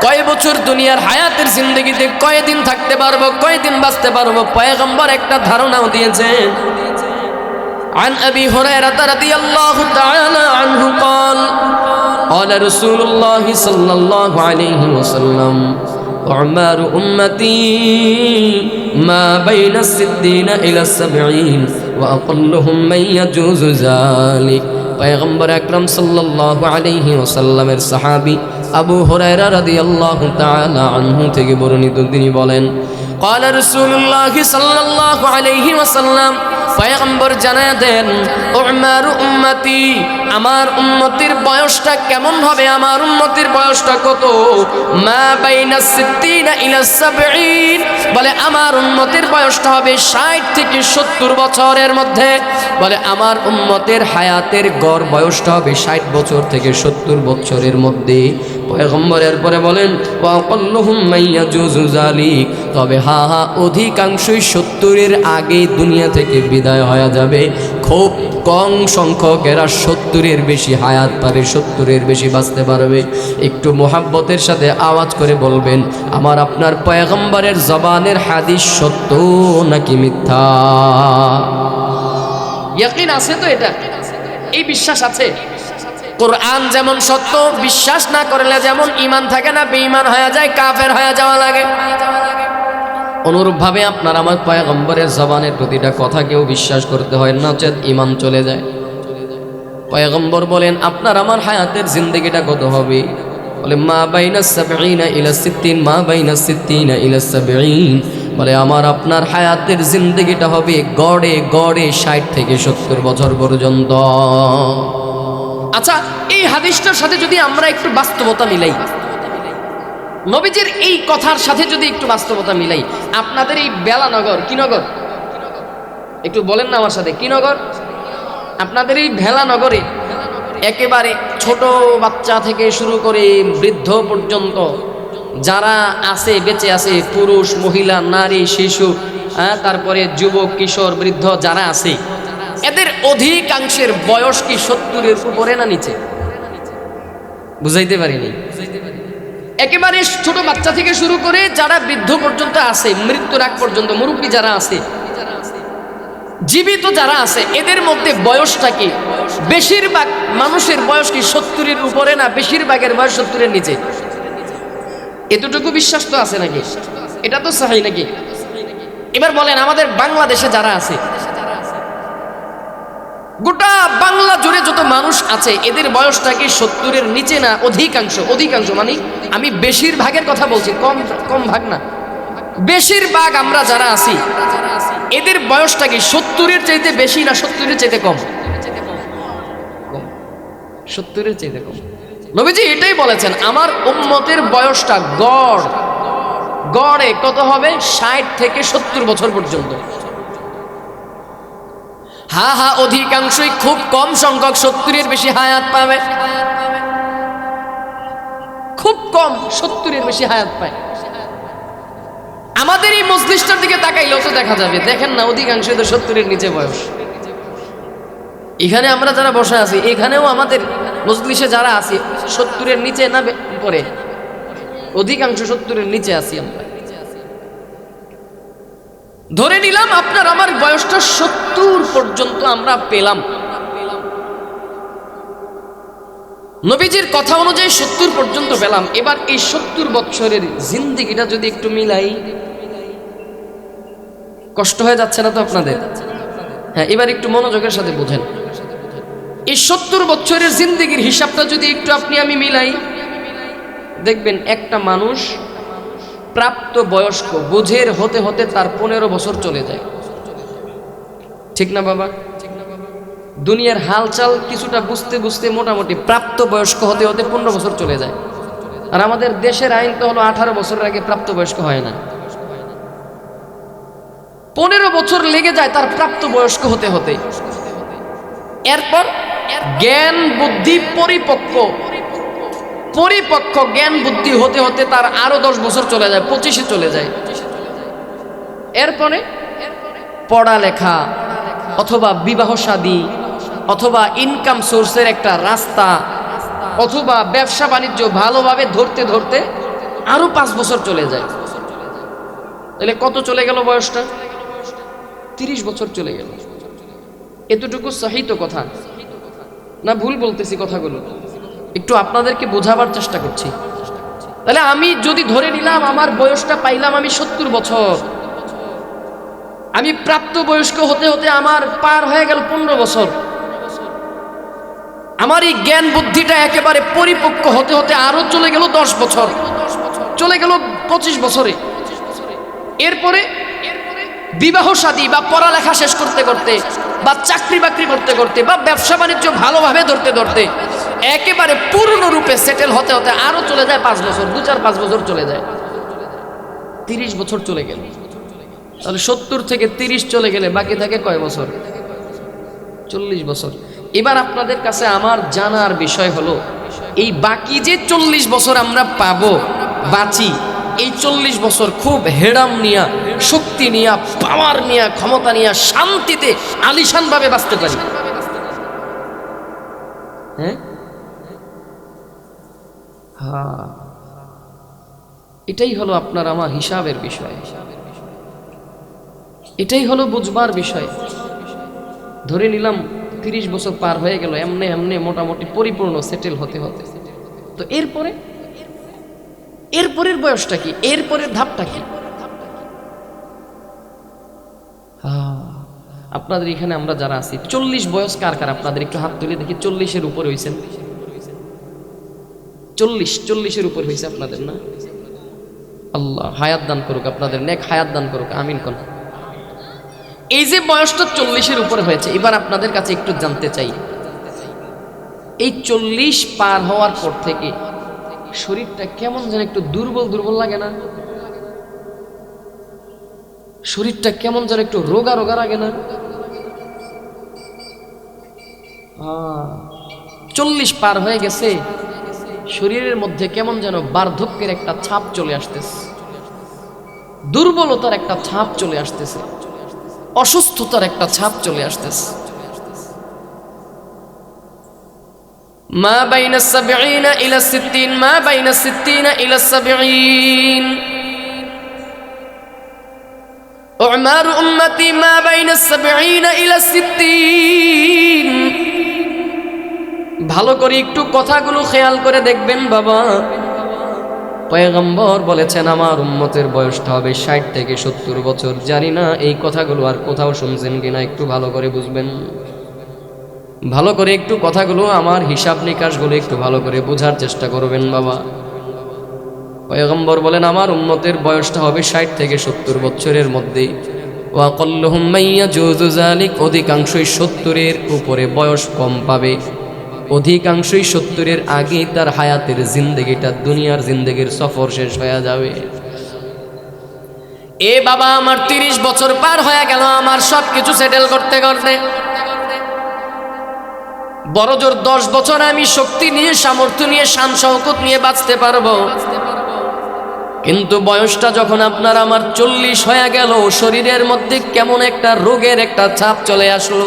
কয় বছর দুনিয়ার হায়াতের জিন্দেগিতে কয়দিন থাকতে পারবো, কয়দিন বাঁচতে পারবো, পয়গম্বর একটা ধারণাও দিয়েছেন। عن أبي هريرة رضي الله تعالى عنه قال قال رسول الله صلى الله عليه وسلم أعمار أمتي ما بين 60 إلى 70 وأقلهم من يجوز ذلك। পয়গম্বর আকরাম সাল্লাল্লাহু আলাইহি ওয়াসাল্লামের সাহাবী আবু হুরায়রা রাদিয়াল্লাহু তাআলা আনহু থেকে বর্ণিত, তিনি বলেন قال رسول الله صلى الله عليه وسلم, পয়গম্বর জানায়া দেন, উমার উম্মতি, আমার উম্মতির বয়সটা কেমন হবে, আমার উম্মতির বয়সটা কত, মা বাইনা 60 ইলা 70, বলে আমার উম্মতির বয়সটা হবে 60 থেকে 70 বছরের মধ্যে। বলে আমার উম্মতের হায়াতের গড় বয়সটা হবে 60 বছর থেকে 70 বছরের মধ্যে। পয়গম্বর এরপরে বলেন ওয়াকাল্লুহুম মাইয়াজুজু যালিক, তবে হা অধিকাংশই 70-এর আগে দুনিয়া থেকে বিদায় হয়ে যাবে। খুব কম সংখ্যক এরা 70-এর বেশি হায়াত পাবে, 70-এর বেশি বাঁচতে পারবে। একটু মোহাব্বতের সাথে আওয়াজ করে বলবেন, আমার আপনার পয়গম্বরের জবানের হাদিস সত্য নাকি মিথ্যা? ইয়াকিন আছে তো? এটা এই বিশ্বাস আছে। কোরআন যেমন সত্য, বিশ্বাস না করলে যেমন ঈমান থাকে না, বেঈমান হয়ে যায়, কাফের হয়ে যাওয়া লাগে। অনুরূপভাবে আপনার আমার পয়গম্বরের জবানের প্রতিটা কথাকেও বিশ্বাস করতে হয়, নচেত ঈমান চলে যায়। পয়গম্বর বলেন আপনার আমার হায়াতের জিন্দেগিটা কত হবে? বলে মা বাইনা 70 ইলা 60, মা বাইনা 60 ইলা 70, বলে আমার আপনার হায়াতের জিন্দেগিটা হবে গড়ে গড়ে 60 থেকে 70 বছর পর্যন্ত। আচ্ছা, এই হাদিসটার সাথে যদি আমরা একটু বাস্তবতা মিলাই, নবীজির এই কথার সাথে যদি একটু বাস্তবতা মিলাই, আপনাদের এই বেলানগর, কি নগর একটু বলেন না আমার সাথে, কি নগর? আপনাদের এই ভেলানগরে একেবারে ছোট বাচ্চা থেকে শুরু করে বৃদ্ধ পর্যন্ত যারা আছে, বেঁচে আছে, পুরুষ মহিলা নারী শিশু, তারপরে যুবক কিশোর বৃদ্ধ যারা আছে, এদের অধিকাংশের বয়স কি 70-এর উপরে না নিচে? বুঝাইতে পারিনি। একেবারে ছোট বাচ্চা থেকে শুরু করে যারা বৃদ্ধ পর্যন্ত আছে, মৃত্যুর আগ পর্যন্ত মুরব্বী যারা আছে, জীবিত যারা আছে, এদের মধ্যে বয়সটা কি? বেশিরভাগ মানুষের বয়স কি 70-এর উপরে না বেশিরভাগের বয়স 70-এর নিচে? এতটুকু বিশ্বাস তো আছে নাকি? এটা তো সহিহ নাকি? এবার বলেন আমাদের বাংলাদেশে যারা আছে, গোটা বাংলা জুড়ে যত মানুষ আছে, এদের বয়সটা কি 70-এর নিচে না অধিকাংশ? অধিকাংশ মানে আমি বেশিরভাগের কথা বলছি, কম কম ভাগ না, বেশিরভাগ আমরা যারা আছি এদের বয়সটা কি 70-এর চাইতে বেশি না 70-এর চাইতে কম? 70-এর চাইতে কম। নবীজি এটাই বলেছেন, আমার উম্মতের বয়সটা গড়ে কত হবে? 60 থেকে 70 বছর পর্যন্ত। হা অধিকাংশই, খুব কম সংখ্যক 70-এর বেশি হায়াত পাবে, খুব কম 70-এর বেশি হায়াত পায়। আমাদের এই মজলিসটার দিকে তাকাইলেও তো দেখা যাবে, দেখেন না অধিকাংশ তো 70-এর নিচে বয়স। এখানে আমরা যারা বসে আছি, এখানেও আমাদের মজলিসে যারা আছি 70-এর নিচে না উপরে? অধিকাংশ 70-এর নিচে আছি আমরা। ধরে নিলাম আপনার আমার বয়সটা 70 পর্যন্ত আমরা পেলাম। নবীজির কথা অনুযায়ী 70 পর্যন্ত পেলাম। এবার এই 70 বছরের জিন্দেগিটা যদি একটু মিলাই, কষ্ট হয়ে যাচ্ছে না তো আপনাদের? হ্যাঁ, এবার একটু মনোযোগের সাথে বোঝেন। এই 70 বছরের জিন্দেগির হিসাবটা যদি একটু আপনি আমি মিলাই, দেখবেন একটা মানুষ প্রাপ্ত বয়স্ক বুঝের হতে হতে তার 15 বছর চলে যায়। ঠিক না বাবা? দুনিয়ার হালচাল কিছুটা বুঝতে বুঝতে মোটামুটি প্রাপ্ত বয়স্ক হতে হতে 15 বছর চলে যায়। আর আমাদের দেশের আইন তো হলো 18 বছরের আগে প্রাপ্ত বয়স্ক হয় না। 15 বছর লেগে যায় তার প্রাপ্ত বয়স্ক হতে হতে। এরপর জ্ঞান বুদ্ধি পরিপক্ক জ্ঞান বুদ্ধি হতে হতে তার আরো 10 বছর চলে যায়, 25-এ চলে যায়। এরপরে পড়ালেখা অথবা বিবাহ শাদী অথবা ইনকাম সোর্সের একটা রাস্তা অথবা ব্যবসা বাণিজ্য ভালোভাবে ধরতে ধরতে আরো 5 বছর চলে যায়। তাহলে কত চলে গেল বয়সটা? 30 বছর চলে গেল। এতটুকু সহি তো কথা না? ভুল বলতেছি কথাগুলো? একটু আপনাদেরকে বোঝাবার চেষ্টা করছি। তাহলে আমি যদি ধরে নিলাম আমার বয়সটা পাইলাম আমি 70 বছর, আমি প্রাপ্ত বয়স্ক হতে হতে আমার পার হয়ে গেল 15 বছর, আমার এই জ্ঞান বুদ্ধিটা একেবারে পরিপক্ক হতে হতে আরো চলে গেল 10 বছর, চলে গেল 25 বছরে। এরপরে বিবাহ শাদী বা পড়ালেখা শেষ করতে করতে বা চাকরি বাকরি করতে করতে বা ব্যবসা বাণিজ্য ভালোভাবে ধরতে ধরতে একেবারে পূর্ণরূপে সেটেল হতে হতে আরো চলে যায় 5 বছর, 2-4-5 বছর চলে যায়, 30 বছর চলে গেল। তাহলে 70 থেকে 30 চলে গেলে বাকি থাকে কয় বছর? 40 বছর। এবার আপনাদের কাছে আমার জানার বিষয় হলো, এই বাকি যে 40 বছর আমরা পাবো বাঁচি, এই 40 বছর খুব হেডাম নিয়া, শক্তি নিয়া, পাওয়ার নিয়া, ক্ষমতা নিয়া, শান্তিতে আলিশান ভাবে বাঁচতে পারি। হ্যাঁ, এটাই হলো আপনার আমার হিসাবের বিষয়, এটাই হলো বুঝবার বিষয়। ধরে নিলাম 30 বছর পার হয়ে গেল এমনে এমনে মোটামুটি পরিপূর্ণ সেটেল হতে হতে। তো এরপরের বয়সটা কি? এরপরের ধাপটা কি? আপনাদের এখানে আমরা যারা আছি 40 বয়স কার কার? আপনাদের একটু হাত তুলে দেখি। 40-এর উপর হয়েছেন? 40-এর উপর হয়েছে আপনাদের না? আল্লাহ হায়াত দান করুক, আপনাদের নেক হায়াত দান করুক, আমিন কোন। এই যে বয়সটা 40-এর উপরে হয়েছে, এবার আপনাদের কাছে একটু জানতে চাই, এই 40 পার হওয়ার পর থেকে শরীরটা কেমন যেন একটু দুর্বল দুর্বল লাগে না? শরীরটা কেমন যেন একটু রোগা রোগা লাগে না? 40 পার হয়ে গেছে, শরীরের মধ্যে কেমন যেন বার্ধক্যের একটা ছাপ চলে আসতেছে, দুর্বলতার একটা ছাপ চলে আসতেছে, অসুস্থতার একটা ছাপ চলে আসতেছে। মা বাইনা 70 ইলা 60, মা বাইনা 60 ইলা 70 উমার উম্মতি মা বাইনা 70 ইলা 60। ভালো করে একটু কথাগুলো খেয়াল করে দেখবেন বাবা। পয়গম্বর বলেছেন আমার উম্মতের বয়সটা হবে 60 থেকে 70 বছর। জানি না এই কথাগুলো আর কোথাও শুনছেন কিনা, একটু ভালো করে বুঝবেন, ভালো করে একটু কথাগুলো আমার হিসাব নিকাশগুলো একটু ভালো করে বোঝার চেষ্টা করবেন বাবা। পয়গম্বর বলেন আমার উম্মতের বয়সটা হবে 60 থেকে 70 বছরের মধ্যে। ওয়া আকাল্লুহুম মাইয়াজুযু যালিক, অধিকাংশই 70-এর উপরে বয়স কম পাবে, অধিকাংশই 70-এর আগেই তার হায়াতের জিন্দেগিটা, দুনিয়ার জিন্দেগির সফর শেষ হয়ে যাবে। এ বাবা আমার 30 বছর পার হয়ে গেল, আমার সব কিছু সেটেল করতে করতে বড় জোর 10 বছর আমি শক্তি নিয়ে, সামর্থ্য নিয়ে, শান শওকত নিয়ে বাঁচতে পারবো। কিন্তু বয়সটা যখন আপনার আমার 40 হয়ে গেল, শরীরের মধ্যে কেমন একটা রোগের একটা ছাপ চলে আসলো।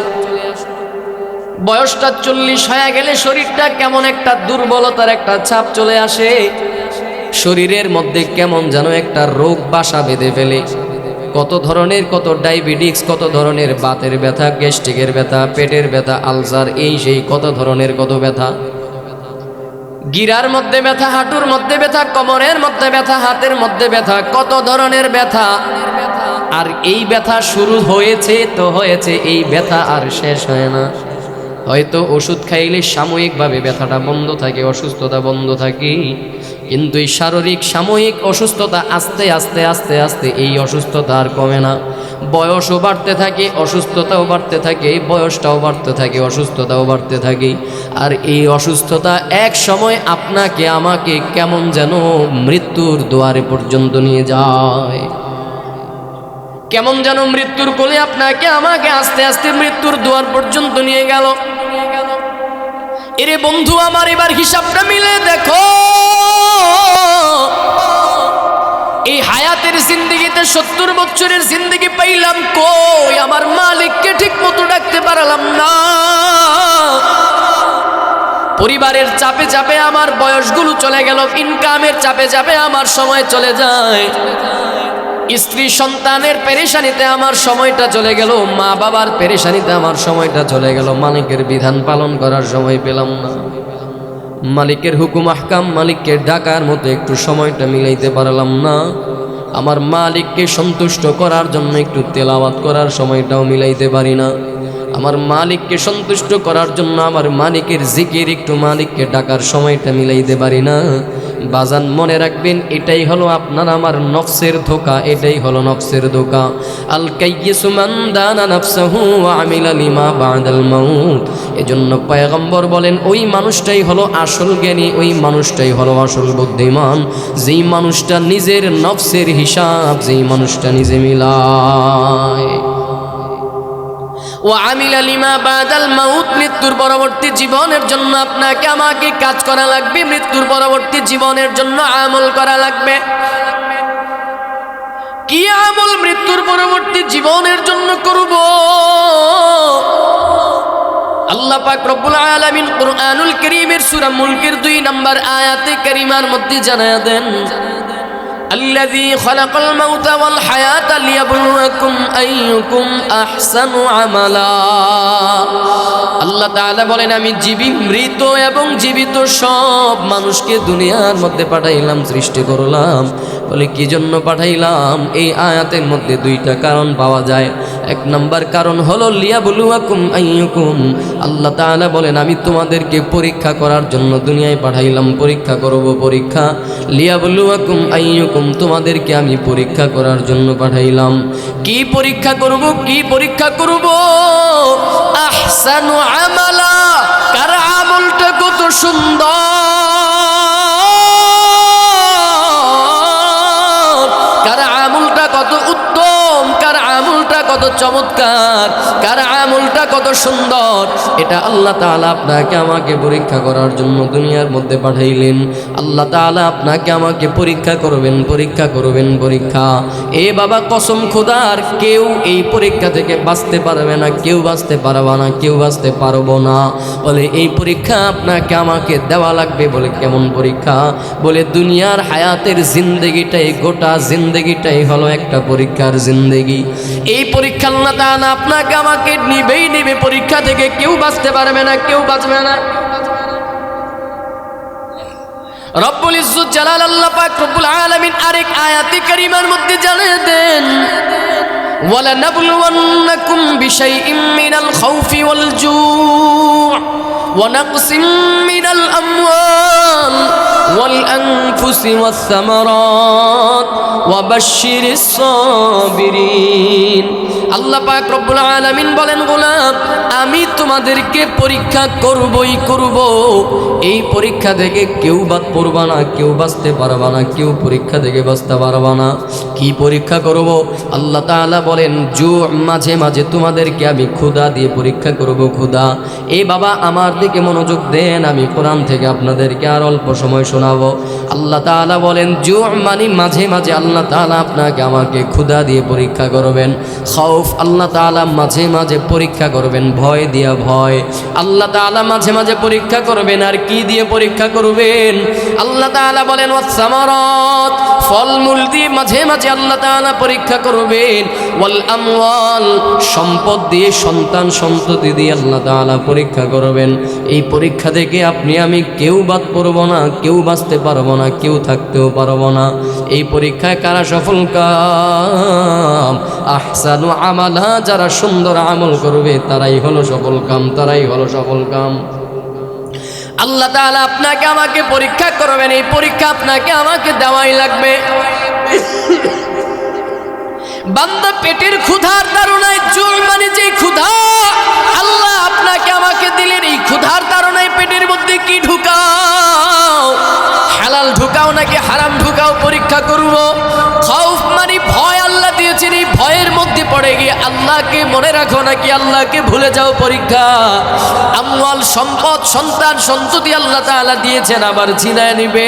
বয়সটা 40 হয়ে গেলে শরীরটা কেমন একটা দুর্বলতার একটা ছাপ চলে আসে, শরীরের মধ্যে কেমন যেন একটা রোগ বাসা বেঁধে ফেলে। কত ধরনের, কত ডায়াবেটিস, কত ধরনের বাতের ব্যথা, গ্যাস্ট্রিকের ব্যথা, পেটের ব্যথা, আলসার, এই সেই কত ধরনের কত ব্যথা, গিরার মধ্যে ব্যথা, হাঁটুর মধ্যে ব্যথা, কোমরের মধ্যে ব্যথা, হাতের মধ্যে ব্যথা, কত ধরনের ব্যথা। আর এই ব্যথা শুরু হয়েছে তো হয়েছে, এই ব্যথা আর শেষ হয় না। হয়তো ওষুধ খাইলে সাময়িকভাবে ব্যথাটা বন্ধ থাকে, অসুস্থতা বন্ধ থাকে, কিন্তু এই শারীরিক সাময়িক অসুস্থতা আস্তে আস্তে আস্তে আস্তে এই অসুস্থতা আর কমে না। বয়সও বাড়তে থাকে, অসুস্থতাও বাড়তে থাকে, বয়সটাও বাড়তে থাকে, অসুস্থতাও বাড়তে থাকে। আর এই অসুস্থতা এক সময় আপনাকে আমাকে কেমন যেন মৃত্যুর দুয়ারে পর্যন্ত নিয়ে যায়, কেমন যেন মৃত্যুর কোলে আপনাকে আমাকে আস্তে আস্তে মৃত্যুর দুয়ার পর্যন্ত নিয়ে গেল। এরে বন্ধু আমার, এবার হিসাবটা মিলে দেখো, এই হায়াতের জিন্দেগিতে 70 বছরের জিন্দেগি পাইলাম, কই আমার মালিককে ঠিক মতো ডাকতে পারলাম না। পরিবারের চাপে চাপে আমার বয়সগুলো চলে গেল, ইনকামের চাপে চাপে আমার সময় চলে যায়, স্ত্রী সন্তানের পেরেশানিতে আমার সময়টা চলে গেল, মা বাবার পেরেশানিতে আমার সময়টা চলে গেল, মালিকের বিধান পালন করার সময় পেলাম না। মালিকের হুকুম আহকাম, মালিককে ডাকার মতো একটু সময়টা মিলাইতে পারলাম না। আমার মালিককে সন্তুষ্ট করার জন্য একটু তেলাওয়াত করার সময়টাও মিলাইতে পারি না। আমার মালিককে সন্তুষ্ট করার জন্য আমার মালিকের জিকির, একটু মালিককে ডাকার সময়টা মিলাইতে পারি না। বাজান মনে রাখবেন, এটাই হলো আপনার আমার নফসের ধোঁকা, এটাই হলো নফসের ধোঁকা। আল কাইয়িসু মান দানা নাফসাহু ওয়া আমিলা লিমা বাদাল মাউত। এজন্য পয়গম্বর বলেন, ওই মানুষটাই হলো আসল জ্ঞানী, ওই মানুষটাই হলো আসল বুদ্ধিমান, যেই মানুষটা নিজের নফসের হিসাব, যেই মানুষটা নিজে মিলায়। ওয়া আমিলা লিমা বাদাল মাউত। মৃত্যুর পরবর্তী জীবনের জন্য আপনাকে আমাকে কাজ করা লাগবে, মৃত্যুর পরবর্তী জীবনের জন্য আমল করা লাগবে। কি আমল মৃত্যুর পরবর্তী জীবনের জন্য করব? আল্লাহ পাক রব্বুল আলামিন কুরআনুল কারীমের সূরা মুলকের 2 নম্বর আয়াতে কারিমার মধ্যে জানায়া দেন, الذي خلق الموت والحياة ليبلوكم أيكم أحسن عملا। আল্লাহ তাআলা বলেন, আমি মৃত এবং জীবিত সব মানুষকে দুনিয়ার মধ্যে পাঠাইলাম, সৃষ্টি করলাম। বলে কি জন্য পাঠাইলাম? এই আয়াতের মধ্যে 2টা কারণ পাওয়া যায়। 1 নম্বর কারণ হলো লিয়াবলুয়াকুম আইয়ুকুম। আল্লাহ তাআলা বলেন, আমি তোমাদেরকে পরীক্ষা করার জন্য দুনিয়ায় পাঠাইলাম, পরীক্ষা করব, পরীক্ষা। লিয়াবলুয়াকুম আইয়ুকুম, তোমাদেরকে আমি পরীক্ষা করার জন্য পাঠাইলাম। কি পরীক্ষা করব? কি পরীক্ষা করব? আহসানু আমালা, কার আমলটা কত সুন্দর, কার আমলটা কত উত্তম, কার আমলটা কত চমৎকার, কার আমলটা কত সুন্দর, এটা আল্লাহ তাআলা আপনাকে আমাকে পরীক্ষা করার জন্য দুনিয়ার মধ্যে পাঠাইলেন। আল্লাহ তাআলা আপনাকে আমাকে পরীক্ষা করবেন, পরীক্ষা করবেন, পরীক্ষা। এ বাবা, কসম খোদার, কেউ এই পরীক্ষা থেকে বাঁচতে পারবে না, কেউ বাঁচতে পারবে না, কেউ বাঁচতে পারবো না। বলে এই পরীক্ষা আপনাকে আমাকে দেওয়া লাগবে। বলে কেমন পরীক্ষা? বলে দুনিয়ার হায়াতের জিন্দেগিটাই, গোটা জিন্দেগিটাই হলো একটা পরীক্ষার জিন্দেগি। এই পরীক্ষা আল্লাহ তাআলা আপনাকে আমাকে নিবেই নিবে, পরীক্ষা থেকে কেউ বাঁচতে পারবে না, কেউ বাঁচবে না। রব্বুল ইজ্জত জালাল আল্লাহ পাক রব্বুল আলামিন আরেক আয়াতে কারিমার মধ্যে জানিয়ে দেন, ওয়ালা নাবলুওয়ান্নাকুম বিশাইইম মিনাল খাউফি ওয়াল জু' ওয়া নাকসিম মিনাল আমওয়াল ওয়াল আনফুসি ওয়াস সামারাত ওয়া বাশশিরিস সাবিরিন। আল্লাহ পাক রব্বুল আলামিন বলেন, গোলাম, আমি তোমাদেরকে পরীক্ষা করবই করব। এই পরীক্ষা থেকে কেউ বাদ পড়বা না, কেউ বাঁচতে পারবা না, কেউ পরীক্ষা থেকে বাঁচতে পারবা না। কি পরীক্ষা করব? আল্লাহ তাআলা বলেন, মাঝে মাঝে তোমাদেরকে আমি ক্ষুধা দিয়ে পরীক্ষা করব, ক্ষুধা। এই বাবা আমার দিকে মনোযোগ দেন, আমি কোরআন থেকে আপনাদেরকে আর অল্প সময় শোনাবো। আল্লাহ তাআলা বলেন, মানে মাঝে মাঝে আল্লাহ তাআলা আপনাকে আমাকে ক্ষুধা দিয়ে পরীক্ষা করবেন। খাউফ, আল্লাহ তাআলা মাঝে মাঝে পরীক্ষা করবেন, ভয় দিয়া, ভয় আল্লাহ তাআলা মাঝে মাঝে পরীক্ষা করবেন। আর কি দিয়ে পরীক্ষা করবেন? আল্লাহ তাআলা বলেন, ওয়াস সামারাত, ফলমূল দিয়ে মাঝে মাঝে আল্লাহ তাআলা পরীক্ষা করবেন। ওয়াল আমওয়াল, সম্পদ দিয়ে, সন্তান সন্ততি দিয়ে আল্লাহ তাআলা পরীক্ষা করবেন। এই পরীক্ষা থেকে আপনি আমি কেউ বাদ পড়বো না, কেউ বাঁচতে পারবো না, কেউ থাকতেও পারবো না। এই পরীক্ষায় কারা সফল কাম? আহসানু আমালা, যারা সুন্দর আমল করবে তারাই হলো সফল কাম, তারাই হলো সফল কাম। আল্লাহ তাআলা আপনাকে আমাকে পরীক্ষা করবেন, এই পরীক্ষা আপনাকে আমাকে দেওয়াই লাগবে। বান্দা পেটের ক্ষুধার তাড়নায়, মানে যে ক্ষুধা আল্লাহ আপনাকে আমাকে দিলেন, এই ক্ষুধার তাড়নায় পেটের মধ্যে কি ঢুকাও, হালাল ঢুকাও নাকি হারাম ঢুকাও, পরীক্ষা করব। খাউফ মানে ভয় আল্লাহ দিয়েছেন, এই ভয়ের মধ্যে পড়ে মরে গিয়ে আল্লাহকে মনে রাখো নাকি আল্লাহকে ভুলে যাও পরীক্ষা। আমওয়াল সম্পদ সন্তান সন্ততি আল্লাহ তাআলা দিয়েছেন, আবার ছিনায় নিবে।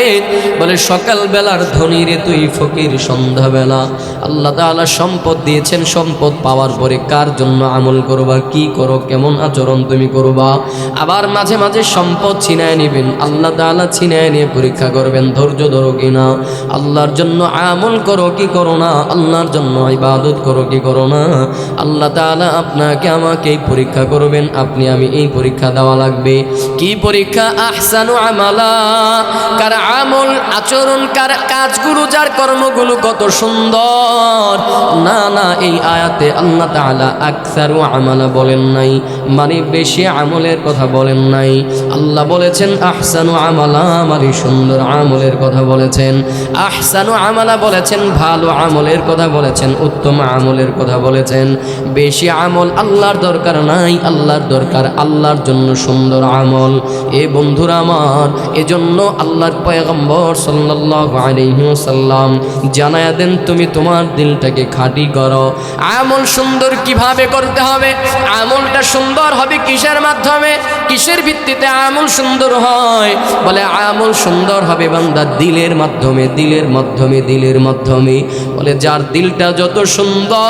বলে সকাল বেলার ধনী রে তুই ফকির সন্ধ্যাবেলা। আল্লাহ তাআলা সম্পদ দিয়েছেন, সম্পদ পাওয়ার পরে কার জন্য আমল করবা, কি করো, কেমন আচরণ তুমি করবা। আবার মাঝে মাঝে সম্পদ ছিনায় নিবেন, আল্লাহ তাআলা ছিনায় নিয়ে পরীক্ষা করবেন ধৈর্য ধরো কিনা, আল্লাহর জন্য আমল করো কি করো না, আল্লাহর জন্য ইবাদত করো কি করো না। আল্লাহ তাআলা আপনাকে আমাকে পরীক্ষা করবেন, আপনি আমি এই পরীক্ষা দেওয়া লাগবে। কি পরীক্ষা? আহসানু আমালা, কার আমল আচরণ, কার কাজগুলো, যার কর্মগুলো কত সুন্দর। না না, এই আয়াতে আল্লাহ তাআলা আকসারু আমালা বলেন নাই, মানে বেশি আমলের কথা বলেন নাই। আল্লাহ বলেছেন আহসানু আমালা, মানে সুন্দর আমলের কথা বলেছেন। আহসানু আমালা বলেছেন, ভালো আমলের কথা বলেছেন, উত্তম আমলের কথা বলেছেন। বেশি আমল আল্লাহর দরকার নাই, আল্লাহর দরকার আল্লাহর জন্য সুন্দর আমল। এ বন্ধুরা আমার, এজন্য আল্লাহর পয়গম্বর সাল্লাল্লাহু আলাইহি ওয়াসাল্লাম জানায়া দেন, তুমি তোমার দিলটাকে খাঁটি করো। আমল সুন্দর কিভাবে করতে হবে? আমলটা সুন্দর হবে কিসের মাধ্যমে, কিসের ভিত্তিতে আমল সুন্দর হয়? বলে আমল সুন্দর হবে বান্দা দিলের মাধ্যমে, দিলের মাধ্যমে, দিলের মাধ্যমে। বলে যার দিলটা যত সুন্দর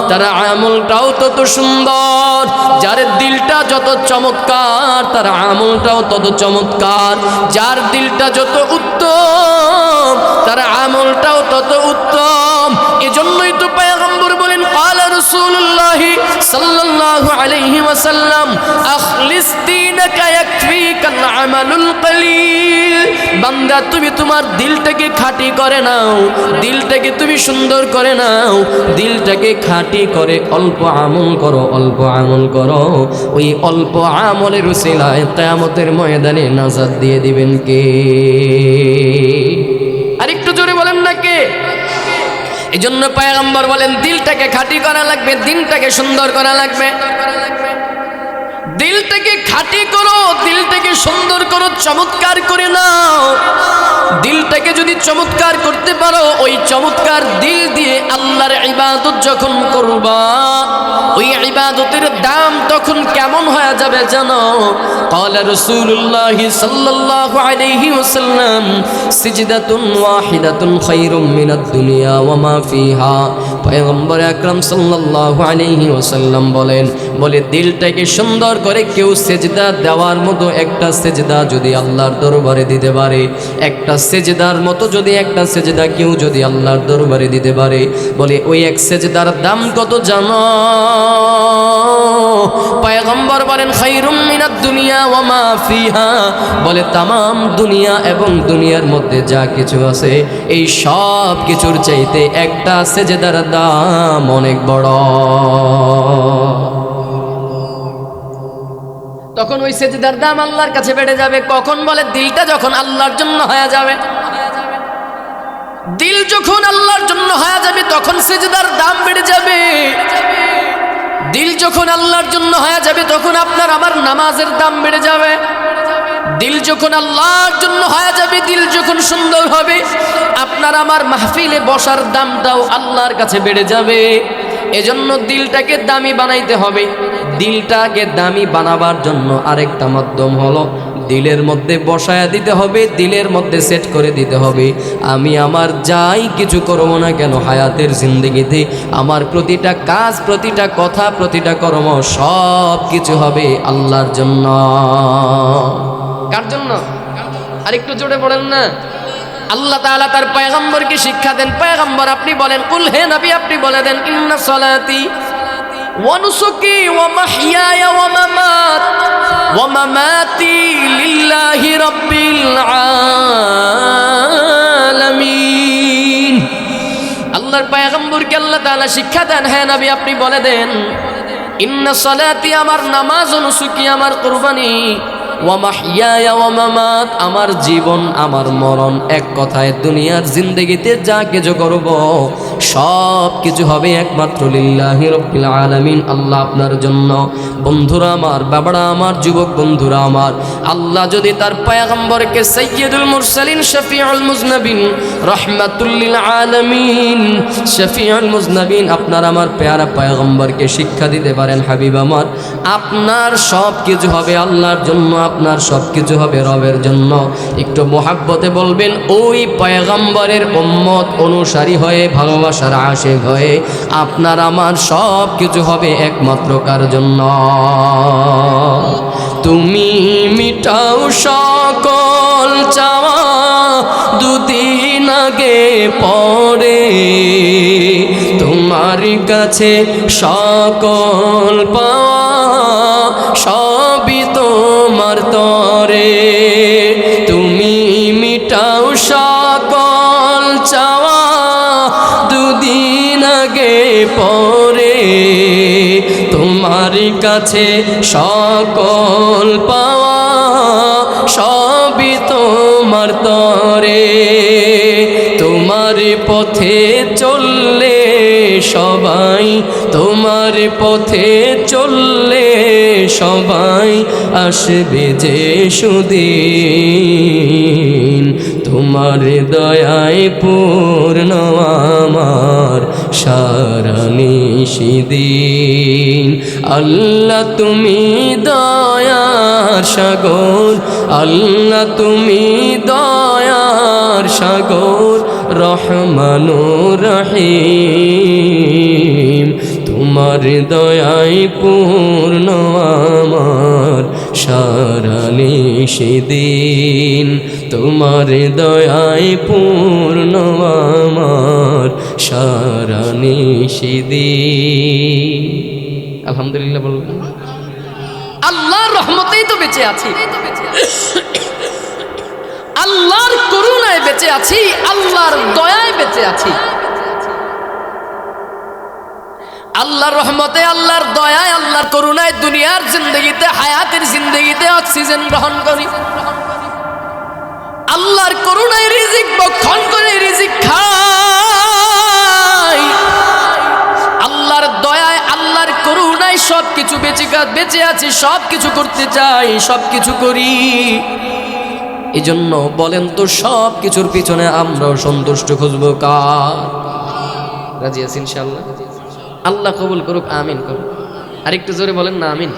তার আমলটাও তত সুন্দর, যার দিলটা যত চমৎকার তার আমলটাও তত চমৎকার, যার দিলটা যত উত্তম তার আমলটাও তত উত্তম। এজন্যই তো পয়গম্বর বলেন, ক্বালা রাসূলুল্লাহ সাল্লাল্লাহু আলাইহি ওয়াসাল্লাম, আখলিস দীনাকা ইয়াকফিকাল আমালুল কলিল। বান্দা তুমি তোমার দিলটাকে খাঁটি করে নাও, দিলটাকে তুমি সুন্দর করে নাও, দিলটাকে খাঁটি করে অল্প আমল করো, অল্প আমল করো। ওই অল্প আমলের উসিলায় কিয়ামতের ময়দানে নাজাত দিয়ে দিবেন কে? আরেকটু জোরে বলেন না কে? এই জন্য পয়গম্বর বলেন দিলটাকে খাঁটি করা লাগবে, দিনটাকে সুন্দর করা লাগবে। দিলটাকে খাঁটি করো, দিলটাকে সুন্দর করো, চমৎকার করে নাও। দিলটাকে যদি চমৎকার করতে পারো, ওই চমৎকার দিল দিয়ে আল্লাহর ইবাদত যখন করবা, ওই ইবাদতের দাম তখন কেমন হয়ে যাবে জানো? ক্বালা রাসূলুল্লাহ সাল্লাল্লাহু আলাইহি ওয়াসাল্লাম, সিজদাতুন ওয়াহিদাতুন খায়রুম মিনাদ দুনিয়া ওয়া মা ফিহা। পয়গম্বর আকরাম সাল্লাল্লাহু আলাইহি ওয়াসাল্লাম বলেন, বলে দিলটাকে সুন্দর করে কেউ সেজদা দেওয়ার মতো একটা সেজদা যদি আল্লাহর দরবারে দিতে পারে, একটা সেজদার মতো যদি একটা সেজদা কেউ যদি আল্লাহর দরবারে দিতে পারে, বলে ওই এক সেজদার দাম কত জানো? পয়গম্বর বলেন খায়রুম মিনাদ দুনিয়া ওয়া মা ফিহা, বলে তামাম দুনিয়া এবং দুনিয়ার মধ্যে যা কিছু আছে এই সব কিছুর চাইতে একটা সেজদার দাম অনেক বড়। তখন ওই সেজদার দাম আল্লাহর কাছে বেড়ে যাবে কখন? বলে দিলটা যখন আল্লাহর জন্য হয়ে যাবে। দিল যখন আল্লাহর জন্য হয়ে যাবে তখন সেজদার দাম বেড়ে যাবে। দিল যখন আল্লাহর জন্য হয়ে যাবে তখন আপনার আমার নামাজের দাম বেড়ে যাবে। দিল যখন আল্লাহর জন্য হয়ে যাবে, দিল যখন সুন্দর হবে, আপনার আমার মাহফিলে বসার দামটাও আল্লাহর কাছে বেড়ে যাবে। এজন্য দিলটাকে দামি বানাইতে হবে। দিলটাকে দামি বানাবার জন্য আরেকটা মাধ্যম হলো দিলের মধ্যে বসায়া দিতে হবে, দিলের মধ্যে সেট করে দিতে হবে আমি আমার যাই কিছু করবো না কেন হায়াতের জিন্দেগিতে আমার প্রতিটা কাজ, প্রতিটা কথা, প্রতিটা কর্ম সব কিছু হবে আল্লাহর জন্য। কার জন্য? আরেকটু জোরে বলেন না। আল্লাহ তাআলা তার পয়গম্বরকে শিক্ষা দেন। পয়গম্বর আপনি বলেন, কুল, হে নবী আপনি বলে দেন, ইন্না সলাতি ওয়া নুসুকি ওয়া মাহইয়ায়া ওয়া মামাতি লিল্লাহি রাব্বিল আলামিন। আল্লাহর পয়গম্বরকে আল্লাহ তাআলা শিক্ষা দেন, হে নবী আপনি বলে দেন, ইন্না সলাতি আমার নামাজ, ও নুসুকি আমার কুরবানি, ওয়া মাহইয়ায়া ওয়া মামাত, আমার জীবন আমার মরণ, এক কথায় দুনিয়ার জিন্দেগিতে যা কিছু করব সব কিছু হবে একমাত্র লিল্লাহি রাব্বিল আলামিন, আল্লাহ আপনার জন্য। বন্ধুরা আমার, বাবারা আমার, যুবক বন্ধুরা আমার, আল্লাহ যদি তার পয়গম্বরকে সাইয়্যিদুল মুরসালিন শফিউল মুজনবিন রাহমাতুল লিল আলামিন, শফিউল মুজনবিন আপনার আমার পেয়ারা পয়গম্বরকে শিক্ষা দিতে পারেন, হাবিব আমার আপনার সব কিছু হবে আল্লাহর জন্য, আপনার সব কিছু হবে রবের জন্য। একটু মোহাব্বতে বলবেন, ওই পয়গম্বরের উম্মত অনুসারী হয়ে, ভালোবাসার আশিক হয়ে আপনার আমার সব কিছু হবে একমাত্র কার জন্য? তুমি মিটাও সকল চাওয়া দুদিন আগে পরে, তোমার কাছে সকল পাওয়া সবই তোমার তরে। তুমি মিটাও সকল চাওয়া দুদিন আগে পরে, তোমার কাছে সকল পাওয়া সবই তোমার তরে। তোমার পথে চললে সবাই, তোমার পথে চললে সবাই আসবে যে সুদিন, তোমার দয়ায় পূর্ণ আমার সারা নিশিদিন। আল্লাহ তুমি দয়ার সাগর, আল্লাহ তুমি দয়ার সাগর, রহমানুর রহিম, তোমার দয়ায় পূর্ণ আমার সারা নিশিদিন, তোমার দয়ায় পূর্ণ আমার সারা নিশিদিন। আলহামদুলিল্লাহ বলবেন। আল্লাহর রহমতেই তো বেঁচে আছি, আল্লাহর করুণায় বেঁচে আছি, আল্লাহর দয়ায় বেঁচে আছি। আল্লাহর রহমতে, আল্লাহর দয়ায়, আল্লাহর করুণায় দুনিয়ার জিন্দগিতে, হায়াতের জিন্দগিতে অক্সিজেন গ্রহণ করি। আল্লাহর করুণায় রিজিক বক্ষণ করে রিজিক খাই। আল্লাহর দয়ায়, আল্লাহর করুণায় সব কিছু বেঁচে আছি, সব কিছু করতে চাই, সব কিছু করি। এই জন্য বলেন তো, সব কিছুর পিছনে আমরাও সন্তুষ্ট খুঁজবো কার? রাজি আছি ইনশাআল্লাহ? আল্লাহ কবুল করুক, আমিন করুক। আরেকটু জোরে বলেন না আমিন।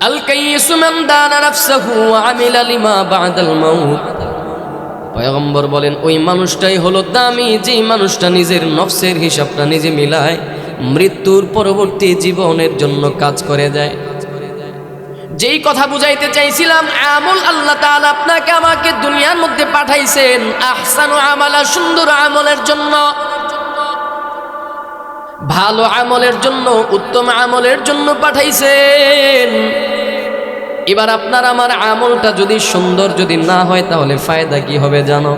আল কাইয়িসু মান দানা নাফসাহু ওয়া আমিলা লিমা বা'দাল মাউত। পয়গম্বর বলেন, ওই মানুষটাই হলো দামি, যেই মানুষটা নিজের নফসের হিসাবটা নিজে মিলায়, মৃত্যুর পরবর্তী জীবনের জন্য কাজ করে যায়। যেই কথা বুঝাইতে চাইছিলাম, আমল আল্লাহ তাআলা আপনাকে আমাকে দুনিয়ার মধ্যে পাঠাইছেন আহসানু আমালা, সুন্দর আমলের জন্য, ভালো আমলের জন্য, উত্তম আমলের জন্য পাঠাইছেন। এবার আপনার আমার আমলটা যদি সুন্দর যদি না হয়, তাহলে ফায়দা কি হবে জানো?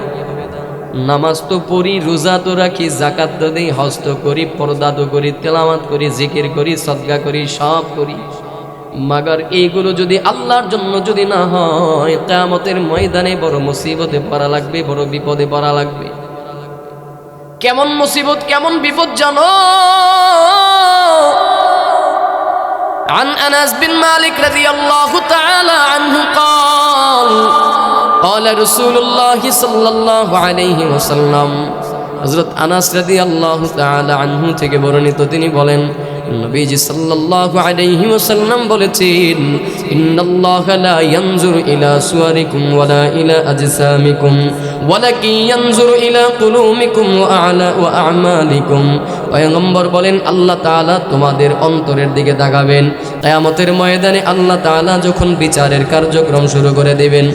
নামাজ তো পড়ি, রোজা তো রাখি, যাকাত তো দেই, হজ তো করি, পর্দা তো করি, তেলাওয়াত করি, জিকির করি, সদকা করি, সব করি, মাগার এইগুলো যদি আল্লাহর জন্য যদি না হয়, কিয়ামতের ময়দানে বড় মুসিবতে পড়া লাগবে, বড় বিপদে পড়া লাগবে। কেমন মুসিবত, কেমন বিপদ জানো? عن أنس بن مالك رضي الله تعالى عنه قال قال رسول الله صلى الله عليه وسلم। হযরত আনাস রাদিয়াল্লাহু তাআলা আনহু থেকে বর্ণিত, তিনি বলেন, নবীজি সাল্লাল্লাহু আলাইহি ওয়াসাল্লাম বলেছেন, ইন্নাল্লাহা লা ইয়ানজুরু ইলা সুওয়ারিকুম ওয়ালা ইলা আজসামিকুম ওয়ালাকিন ইয়ানজুরু ইলা কুলুবিকুম ওয়া আমালিকুম। পয়গম্বর বলেন, আল্লাহ তাআলা তোমাদের অন্তরের দিকে তাকাবেন। কিয়ামতের ময়দানে আল্লাহ তাআলা যখন বিচারের কার্যক্রম শুরু করে দিবেন,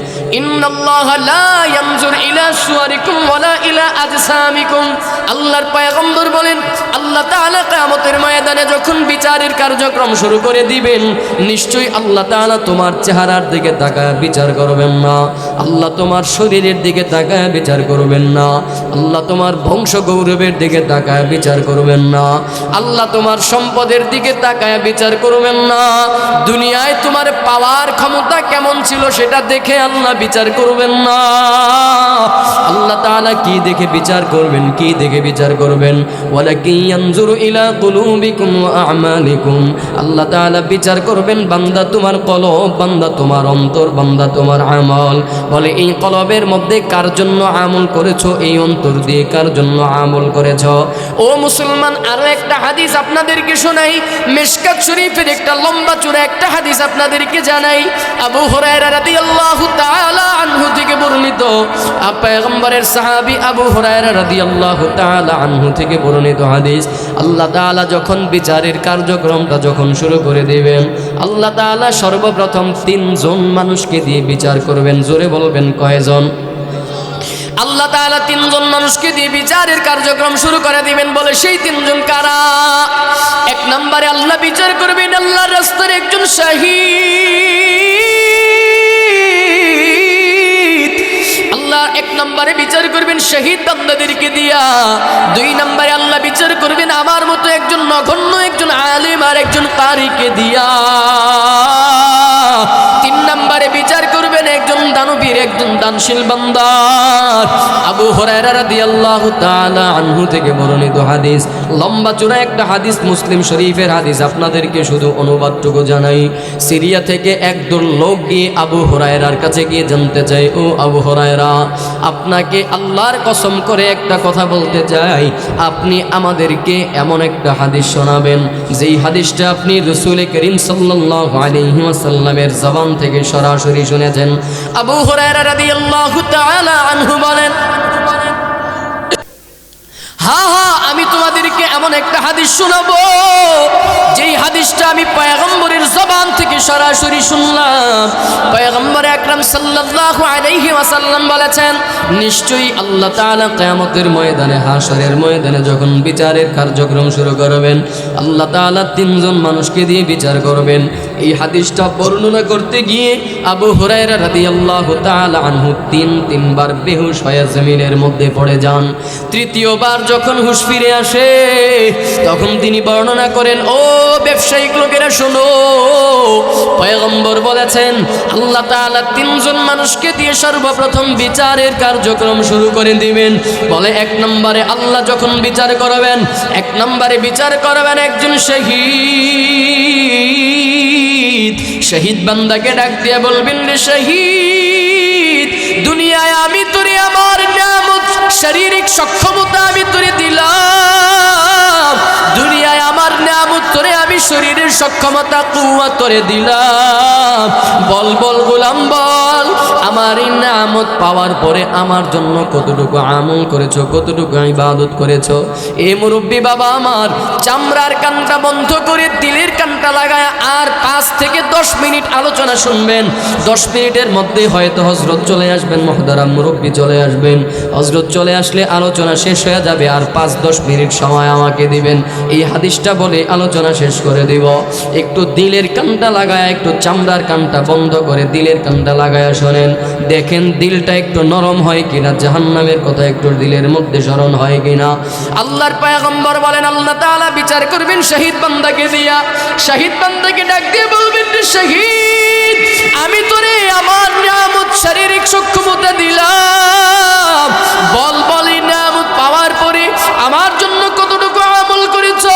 ইন্নাল্লাহা লা ইয়ানজুরু ইলা সুওয়ারিকুম ওয়ালা ইলা আজসামিকুম। আল্লাহর পয়গম্বর বলেন, আল্লাহ তাআলা কিয়ামতের ময়দানে যখন বিচারের কার্যক্রম শুরু করে দিবেন, নিশ্চয়ই আল্লাহ তাআলা তোমার চেহারার দিকে তাকায় বিচার করবেন না, আল্লাহ তোমার শরীরের দিকে তাকায় বিচার করবেন না, আল্লাহ তোমার বংশ গৌরবের দিকে তাকায় বিচার করবেন করবেন না। আল্লাহ তোমার সম্পদের দিকে তাকায় বিচার করবেন না। দুনিয়ায় তোমার পাওয়ার ক্ষমতা কেমন ছিল সেটা দেখে আল্লাহ বিচার করবেন না। আল্লাহ তাআলা কি দেখে বিচার করবেন, কি দেখে বিচার করবেন? ওয়ালাকিন ইয়ানজুরু ইলা কুলুবিকুম ওয়া আমালিকুম। আল্লাহ তাআলা বিচার করবেন বান্দা তোমার কলব, বান্দা তোমার অন্তর, বান্দা তোমার আমল। বলে এই কলবের মধ্যে কার জন্য আমল করেছো, এই অন্তর দিয়ে কার জন্য আমল করেছো। ও মুসলমান, আরো একটা হাদিস আপনাদেরকে শোনাই। মিশকাত শরীফের একটা লম্বা চূড়া একটা হাদিস আপনাদেরকে জানাই। আবু হুরায়রা রাদিয়াল্লাহু তাআলা আনহু থেকে বর্ণিত, পয়গম্বরের সাহাবী আবু হুরায়রা রাদিয়াল্লাহু তাআলা আনহু থেকে বর্ণিত হাদিস। আল্লাহ তাআলা যখন বিচারের কার্যক্রমটা যখন শুরু করে দিবেন, আল্লাহ তাআলা সর্বপ্রথম 3 জন মানুষকে দিয়ে বিচার করবেন। জোরে বলবেন কয়জন? আল্লাহ তাআলা 3 জন মানুষকে দিয়ে বিচারের কার্যক্রম শুরু করে দিবেন। বলে সেই 3 জন কারা? 1 নম্বরে আল্লাহ বিচার করবেন আল্লাহর রাস্তায় একজন শহীদ। আল্লাহ 1 নম্বরে বিচার করবেন শহীদ বান্দাদেরকে দিয়া। 2 নম্বরে আল্লাহ বিচার করবেন আমার মতো একজন নগণ্য একজন আলেম আর একজন কারিকে দিয়া। 3 নম্বরে বিচার করবেন একজন দানবীর, একজন দানশীল বান্দা। আবু হুরায়রা রাদিয়াল্লাহু তাআলা আনহু থেকে বর্ণিত হাদিস, লম্বা চূড়া একটা হাদিস, মুসলিম শরীফের হাদিস। আপনাদেরকে শুধু অনুবাদটুকু জানাই। সিরিয়া থেকে একদল লোক গিয়ে আবু হুরায়রার কাছে গিয়ে জানতে চাই, ও আবু হুরায়রা, আপনাকে আল্লাহর কসম করে একটা কথা বলতে চাই, আপনি আমাদেরকে এমন একটা হাদিস শোনাবেন যেই হাদিসটা আপনি রাসূল করিম সাল্লাল্লাহু আলাইহি ওয়াসাল্লামের জবান থেকে সরাসরি শুনেছেন। আবু হুরায়রা রাদিয়াল্লাহু তাআলা আনহু বলেন, হ্যাঁ, আমি তোমাদেরকে এমন একটা হাদিস শোনাবো যেই হাদিসটা আমি পয়গম্বরের জবান থেকে সরাসরি শুনলাম। পয়গম্বর আকরাম সাল্লাল্লাহু আলাইহি ওয়াসাল্লাম বলেছেন, নিশ্চয়ই আল্লাহ তাআলা কিয়ামতের ময়দানে, হাশরের ময়দানে যখন বিচারের কার্যক্রম শুরু করবেন, আল্লাহ তাআলা 3 জন মানুষকে দিয়ে বিচার করবেন। এই হাদিসটা বর্ণনা করতে গিয়ে আবু হুরায়রা রাদিয়াল্লাহু তাআলা আনহু 3 বার বেহুশ হয়ে জমিনের মধ্যে পড়ে যান। তৃতীয়বার যখন হুঁশ ফিরে আসে তখন তিনি বর্ণনা করেন, ও ব্যবসায়িক লোকেরা শোনো, পয়গম্বর বলেছেন আল্লাহ তাআলা 3 জন মানুষকে দিয়ে সর্বপ্রথম বিচারের কার্যক্রম শুরু করে দিবেন। বলে 1 নম্বরে আল্লাহ যখন বিচার করবেন, 1 নম্বরে বিচার করবেন একজন শহীদ। শহীদ বান্দাকে ডাক দিয়ে বলবেন, রে শহীদ, দুনিয়ায় আমি তোরে আমার নিয়ামত, শারীরিক সক্ষমতা আমি তোরে দিলাম, দুনিয়ায় আমার নিয়ামত তোরে আমি শরীরের সক্ষমতা কুওয়াত তোরে দিলাম। বল বল গোলাম বল, আমার এই নিয়ামত পাওয়ার পরে আমার জন্য কতটুকু আমল করেছো, কতটুকু ইবাদত করেছো। এ মুরব্বী বাবা আমার, চামড়ার কানটা বন্ধ করে দিলের কানটা লাগায় আর 5 থেকে 10 মিনিট আলোচনা শুনবেন। 10 মিনিটের মধ্যে হয়তো হযরত চলে আসবেন, মুহতারাম মুরব্বী চলে আসবেন। হযরত চলে আসলে আলোচনা শেষ হয়ে যাবে, আর 5-10 মিনিট সময় আমাকে দিবেন। এই হাদিসটা বলে আলোচনা শেষ করে দিব। একটু দিলের কানটা লাগায়, একটু চামড়ার কানটা বন্ধ করে দিলের কানটা লাগায় শোনেন, দেখেন দিলটা একটু নরম হয় কিনা, জাহান্নামের কথা একটু দিলের মধ্যে স্মরণ হয় কিনা। আল্লাহর পয়গম্বর বলেন আল্লাহ তাআলা বিচার করবেন শহীদ বান্দাকে দিয়া। শহীদ বান্দাকে ডাক দিয়ে বলবেন, শহীদ, আমি তোরে আমার নিয়ামত শারীরিক সক্ষমতা দিলাম, বল বলি নিয়ামত পাওয়ার পরে আমার জন্য কতটুকু আমল করেছো,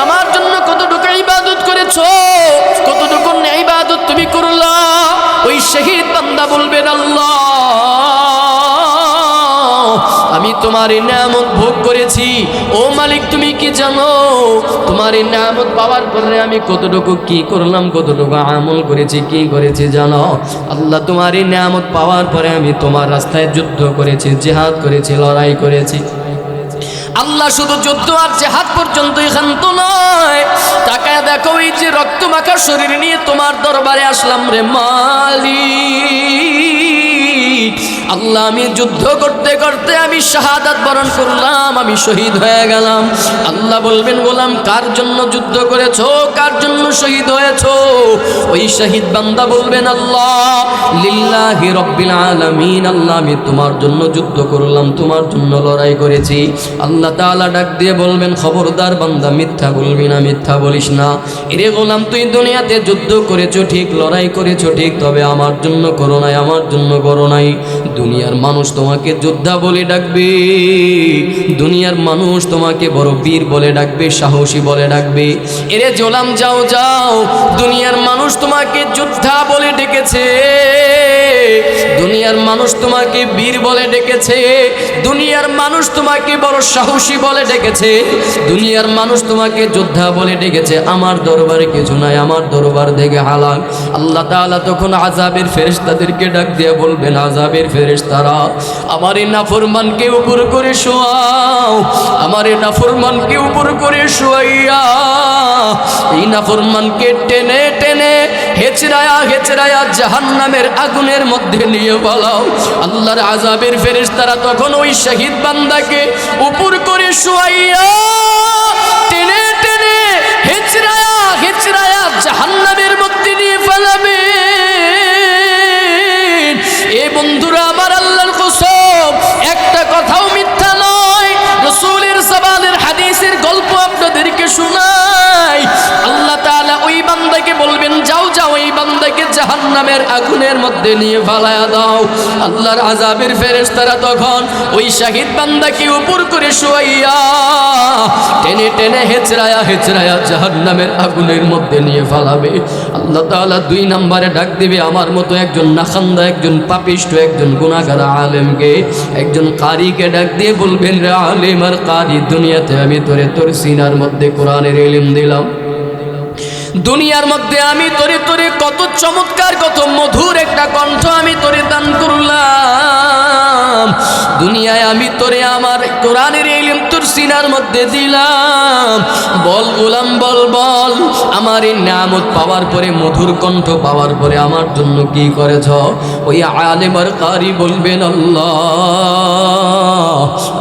আমার জন্য কতটুকু ইবাদত করেছো, কতটুকু ইবাদত তুমি করলা। ওই শহীদ বান্দা বলবেন, আল্লাহ, আমি তোমার এই নিয়ামত ভোগ করেছি। ও মালিক, তুমি কি জানো তোমার এই নিয়ামত পাওয়ার পরে আমি কতটুকু কি করলাম, কতটুকু আমল করেছি, কি করেছি জানো? আল্লাহ, তোমার এই নিয়ামত পাওয়ার পরে আমি তোমার রাস্তায় যুদ্ধ করেছি, জিহাদ করেছি, লড়াই করেছি। আল্লাহ শুধু যুদ্ধ আর জিহাদ পর্যন্তই ক্ষান্ত নয়, তাকায় দেখো এই যে রক্ত মাখা শরীর নিয়ে তোমার দরবারে আসলাম রে মালিক, আল্লাহ আমি যুদ্ধ করতে করতে আমি শাহাদাত বরণ করলাম, আমি শহীদ হয়ে গেলাম। আল্লাহ বলবেন গোলাম কার জন্য যুদ্ধ করেছো, কার জন্য শহীদ হয়েছো? ওই শহীদ বান্দা বলবেন আল্লাহ লিল্লাহি রাব্বিল আলামিন, আল্লাহ আমি তোমার জন্য যুদ্ধ করলাম, তোমার জন্য লড়াই করেছি। আল্লাহ তাআলা ডাক দিয়ে বলবেন খবরদার বান্দা মিথ্যা বলবি না, মিথ্যা বলিস না। এরে গোলাম তুই দুনিয়াতে যুদ্ধ করেছো ঠিক, লড়াই করেছো ঠিক, তবে আমার জন্য করো নাই, আমার জন্য করো নাই। দুনিয়ার মানুষ তোমাকে যোদ্ধা বলে ডাকবে, দুনিয়ার মানুষ তোমাকে বড় বীর বলে ডাকবে, সাহসী বলে ডাকবে। এরে গোলাম যাও যাও, দুনিয়ার মানুষ তোমাকে যোদ্ধা বলে ডেকেছে, দুনিয়ার মানুষ তোমাকে বীর বলে ডেকেছে, দুনিয়ার মানুষ তোমাকে বড় সাহসী বলে ডেকেছে, দুনিয়ার মানুষ তোমাকে যোদ্ধা বলে ডেকেছে। আমার দরবারে কিছু নাই, আমার দরবার থেকে হালাক। আল্লাহ তাআলা তখন আযাবের ফেরেশতাদেরকে ডাক দিয়ে বলবেন আযাবের ফেরেশতারা আমার এই নাফরমানকে উপর করে শোয়াও, আমার এই নাফরমানকে উপর করে শোয়াইয়া এই নাফরমানকে টেনে টেনে হেচড়ায়া হেচড়ায়া জাহান্নামের আগুনের মধ্যে নিয়ে পালাও। আল্লাহর আযাবের ফেরেশতারা তখন ওই শহীদ বান্দাকে উপর করে শোয়াইয়া টেনে টেনে হেচড়ায়া হেচড়ায়া জাহান্নামের মধ্যে নিয়ে পালাবে। এ বন্ধুরা আমার আল্লাহর কসম, একটা কথাও মিথ্যা নয়, রাসূলের জবানের হাদিসের গল্প আপনাদেরকে শোনাই। আল্লাহ তাআলা ওই বান্দাকে বলবেন যাও যাও এই বান্দাকে জাহান্নামের আগুনের মধ্যে নিয়ে ফালায়া দাও। আল্লাহর আযাবের ফেরেশতারা তখন ওই শহীদ বান্দাকে উপর করে শোয়াইয়া টেনে টেনে হেচড়ায়া হেচড়ায়া জাহান্নামের আগুনের মধ্যে নিয়ে ফালাবে। আল্লাহ তাআলা 2 নম্বরে ডাক দিবে আমার মতো একজন নাখান্দা, একজন পাপিষ্ঠ, একজন গুনাহগার আলেমকে, একজন কারীকে ডাক দিয়ে বলবেন রে আলেম আর কারী, দুনিয়াতে আমি তোর সিনার মধ্যে কোরআনের ইলম দিলাম, দুনিয়ার মধ্যে আমি তোরে কত চমৎকার কত মধুর একটা কণ্ঠ আমি তোরে দান করলাম, দুনিয়ায় আমি তোরে আমার কোরআনের ইলম তোর সিনার মধ্যে দিলাম। বল গোলাম বল বল, আমার এই নিয়ামত পাওয়ার পরে, মধুর কণ্ঠ পাওয়ার পরে আমার জন্য কি করেছ? ওই আলেম আর কারী বলবেন আল্লাহ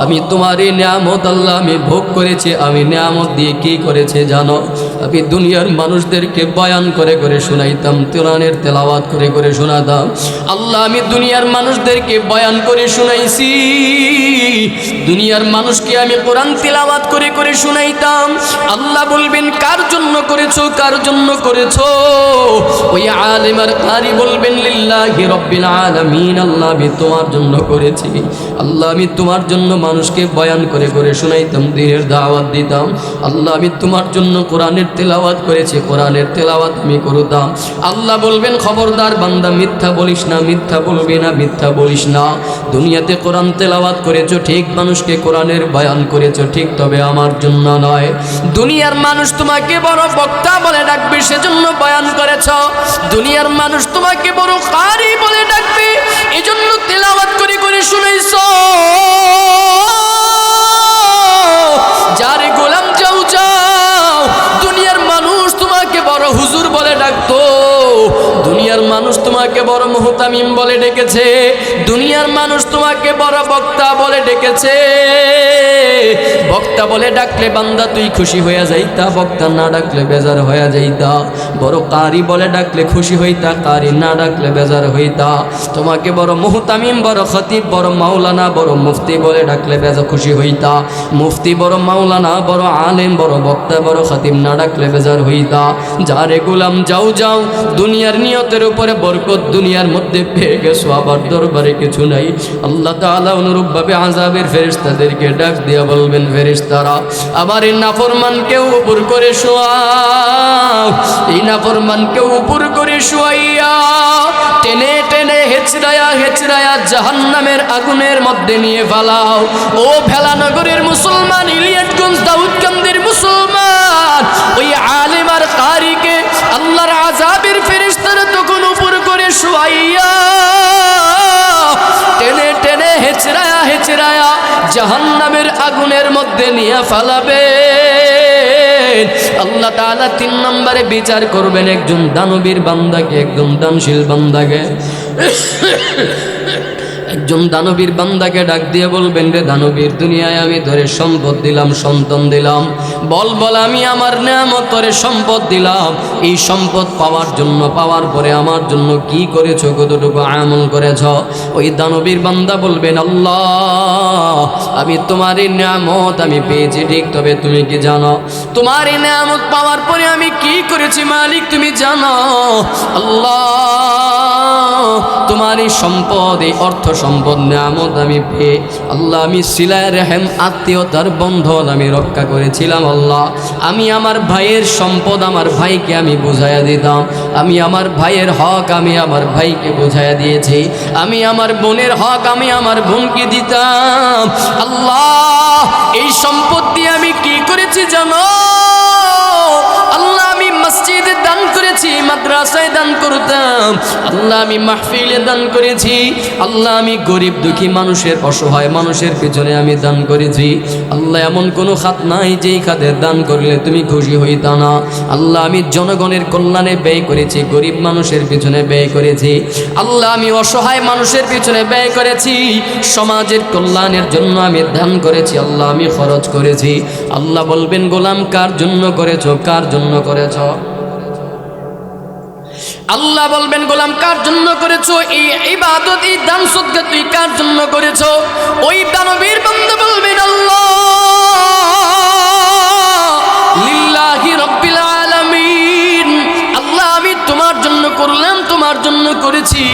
আমি তোমার এই নিয়ামত আল্লাহ আমি ভোগ করেছি, আমি নিয়ামত দিয়ে কি করেছে জানো? আমি দুনিয়ার মানুষদেরকে বয়ান করে করে শোনাইতাম, কোরআনের তেলাওয়াত করে করে শোনাতাম। আল্লাহ আমি দুনিয়ার মানুষদেরকে বয়ান করে শোনাইছি, দুনিয়ার মানুষকে আমি কোরআন তেলাওয়াত করে করে শোনাইতাম। আল্লাহ বলবেন কার জন্য করেছো, কার জন্য করেছো? ওই আলেম আর কারী বলবেন লিল্লাহি রাব্বিল আলামিন, আল্লাহ আমি তোমার জন্য করেছি, আল্লাহ আমি তোমার জন্য মানুষকে বয়ান করে করে শোনাইতাম, দ্বীনের দাওয়াত দিতাম। আল্লাহ আমি তোমার জন্য কোরআনের তেলাওয়াত করেছি, কোরআনের তেলাওয়াত আমি করতাম। আল্লাহ বলবেন খবরদার বান্দা মিথ্যা বলিস না, মিথ্যা বলবি না, মিথ্যা বলিস না। দুনিয়াতে কোরআন তেলাওয়াত করেছো ঠিক, মানুষকে কোরআনের বয়ান করেছো ঠিক, তবে আমার জন্য নয়। দুনিয়ার মানুষ তোমাকে বড় বক্তা বলে ডাকবে সেজন্য বয়ান করেছ, দুনিয়ার মানুষ তোমাকে বড় কারী বলে ডাকবে এজন্য তেলাওয়াত করে করে শুনাইছো। যারে গোলাম যাও যাও, দুনিয়ার মানুষ তোমাকে বড় হুজুর বলে ডাকতো, দুনিয়ার মানুষ তোমাকে বড় মুহতামিম বলে ডেকেছে, দুনিয়ার মানুষ তোমাকে বড় বক্তা বলে ডেকেছে। বক্তা বলে ডাকলে বান্দা তুই খুশি হইয়া যাইতা, বক্তা না ডাকলে বেজার হইয়া যাইতা। বড় কারি বলে ডাকলে খুশি হইতা, কারি না ডাকলে বেজার হইতা। তোমাকে বড় মুহতামিম, বড় খতিব, বড় মাওলানা, বড় মুফতি বলে ডাকলে বেজার খুশি হইতা। মুফতি বড় মাওলানা, বড় আলেম, বড় বক্তা, বড় খতিব না ডাকলে বেজার হইতা। যারে গোলাম যাও যাও, দুনিয়ার নিয়তের উপরে বরকত দুনিয়ার মধ্যে পেয়ে গেছো, আবার দরবারে কিছু নাই। আল্লাহ তাআলা অনুরূপভাবে আযাবের ফেরেশতাদেরকে ডাক দিয়া বলবেন ফেরেশতারা আবার এই নাফরমানকে উপর করে শোয়াও, এই নাফরমানকে উপর করে শোয়াইয়া টেনে টেনে হেচড়ায়া হেচড়ায়া জাহান্নামের আগুনের মধ্যে নিয়ে ফালাও। ও ভেলানগরের মুসলমান, ইলিয়াটগঞ্জ দাউদকান্দির মুসলমান, ওই আলেম আর কারীকে আল্লাহর আযাবের ফেরেশতারা তখন উপর করে শোয়াইয়া টেনে টেনে হেচড়ায়া হেচড়ায়া জাহান্নামের আগুনের মধ্যে নিয়ে ফালাবে। আল্লাহ তাআলা 3 নম্বরে বিচার করবেন একজন দানবীর বান্দাকে, একজন দানশীল বান্দাকে। একজন দানবীর বান্দাকে ডাক দিয়ে বলবেন, রে দানবীর, দুনিয়ায় আমি তোরে সম্পদ দিলাম, সন্তান দিলাম, বল বল আমি আমার নেয়ামত তোরে সম্পদ দিলাম, এই সম্পদ পাওয়ার জন্য, পাওয়ার পরে আমার জন্য কি করেছো, কতটুকু আমল করেছো? ওই দানবীর বান্দা বলবেন, আল্লাহ আমি তোমার এই নেয়ামত আমি পেয়েছি ঠিক, তবে তুমি কি জানো তোমার এই নেয়ামত পাওয়ার পরে আমি কি করেছি মালিক তুমি জানো? আল্লাহ তোমার এই সম্পদ, এই অর্থ সম্পদ নেয়ামত আমি পেয়ে আল্লাহ আমি সিলায় রেহেম আত্মীয়তার বন্ধন আমি রক্ষা করেছিলাম। আল্লাহ আমি আমার ভাইয়ের সম্পদ আমার ভাইকে আমি বুঝাইয়া দিতাম, আমি আমার ভাইয়ের হক আমি আমার ভাইকে বুঝাইয়া দিয়েছি, আমি আমার বোনের হক আমি আমার বোনকে দিতাম। আল্লাহ এই সম্পদ দিয়ে আমি কি করেছি জানো? আল্লাহ আমি মসজিদে দান করেছি, মাদ্রাসায় দান করতাম, আল্লাহ আমি মাহফিলে দান করেছি, আল্লাহ আমি গরিব দুঃখী মানুষের, অসহায় মানুষের পিছনে আমি দান করেছি। আল্লাহ এমন কোনো খাত নাই যেই খাতে দান করলে তুমি খুশি হইতা না। আল্লাহ আমি জনগণের কল্যাণে ব্যয় করেছি, গরিব মানুষের পিছনে ব্যয় করেছি, আল্লাহ আমি অসহায় মানুষের পিছনে ব্যয় করেছি, সমাজের কল্যাণের জন্য আমি দান করেছি, আল্লাহ আমি খরচ করেছি। আল্লাহ বলবেন, গোলাম কার জন্য করেছো, কার জন্য করেছো? আল্লাহ বলবেন, গোলাম কার জন্য করেছো এই ইবাদত, এই দান সদকা তুই কার জন্য করেছো? ওই দানবীর বান্দা বলবেন, আল্লাহ লিল্লাহি রাব্বিল আলামিন, আল্লাহ আমি তোমার জন্য করলাম, তোমার জন্য করেছি।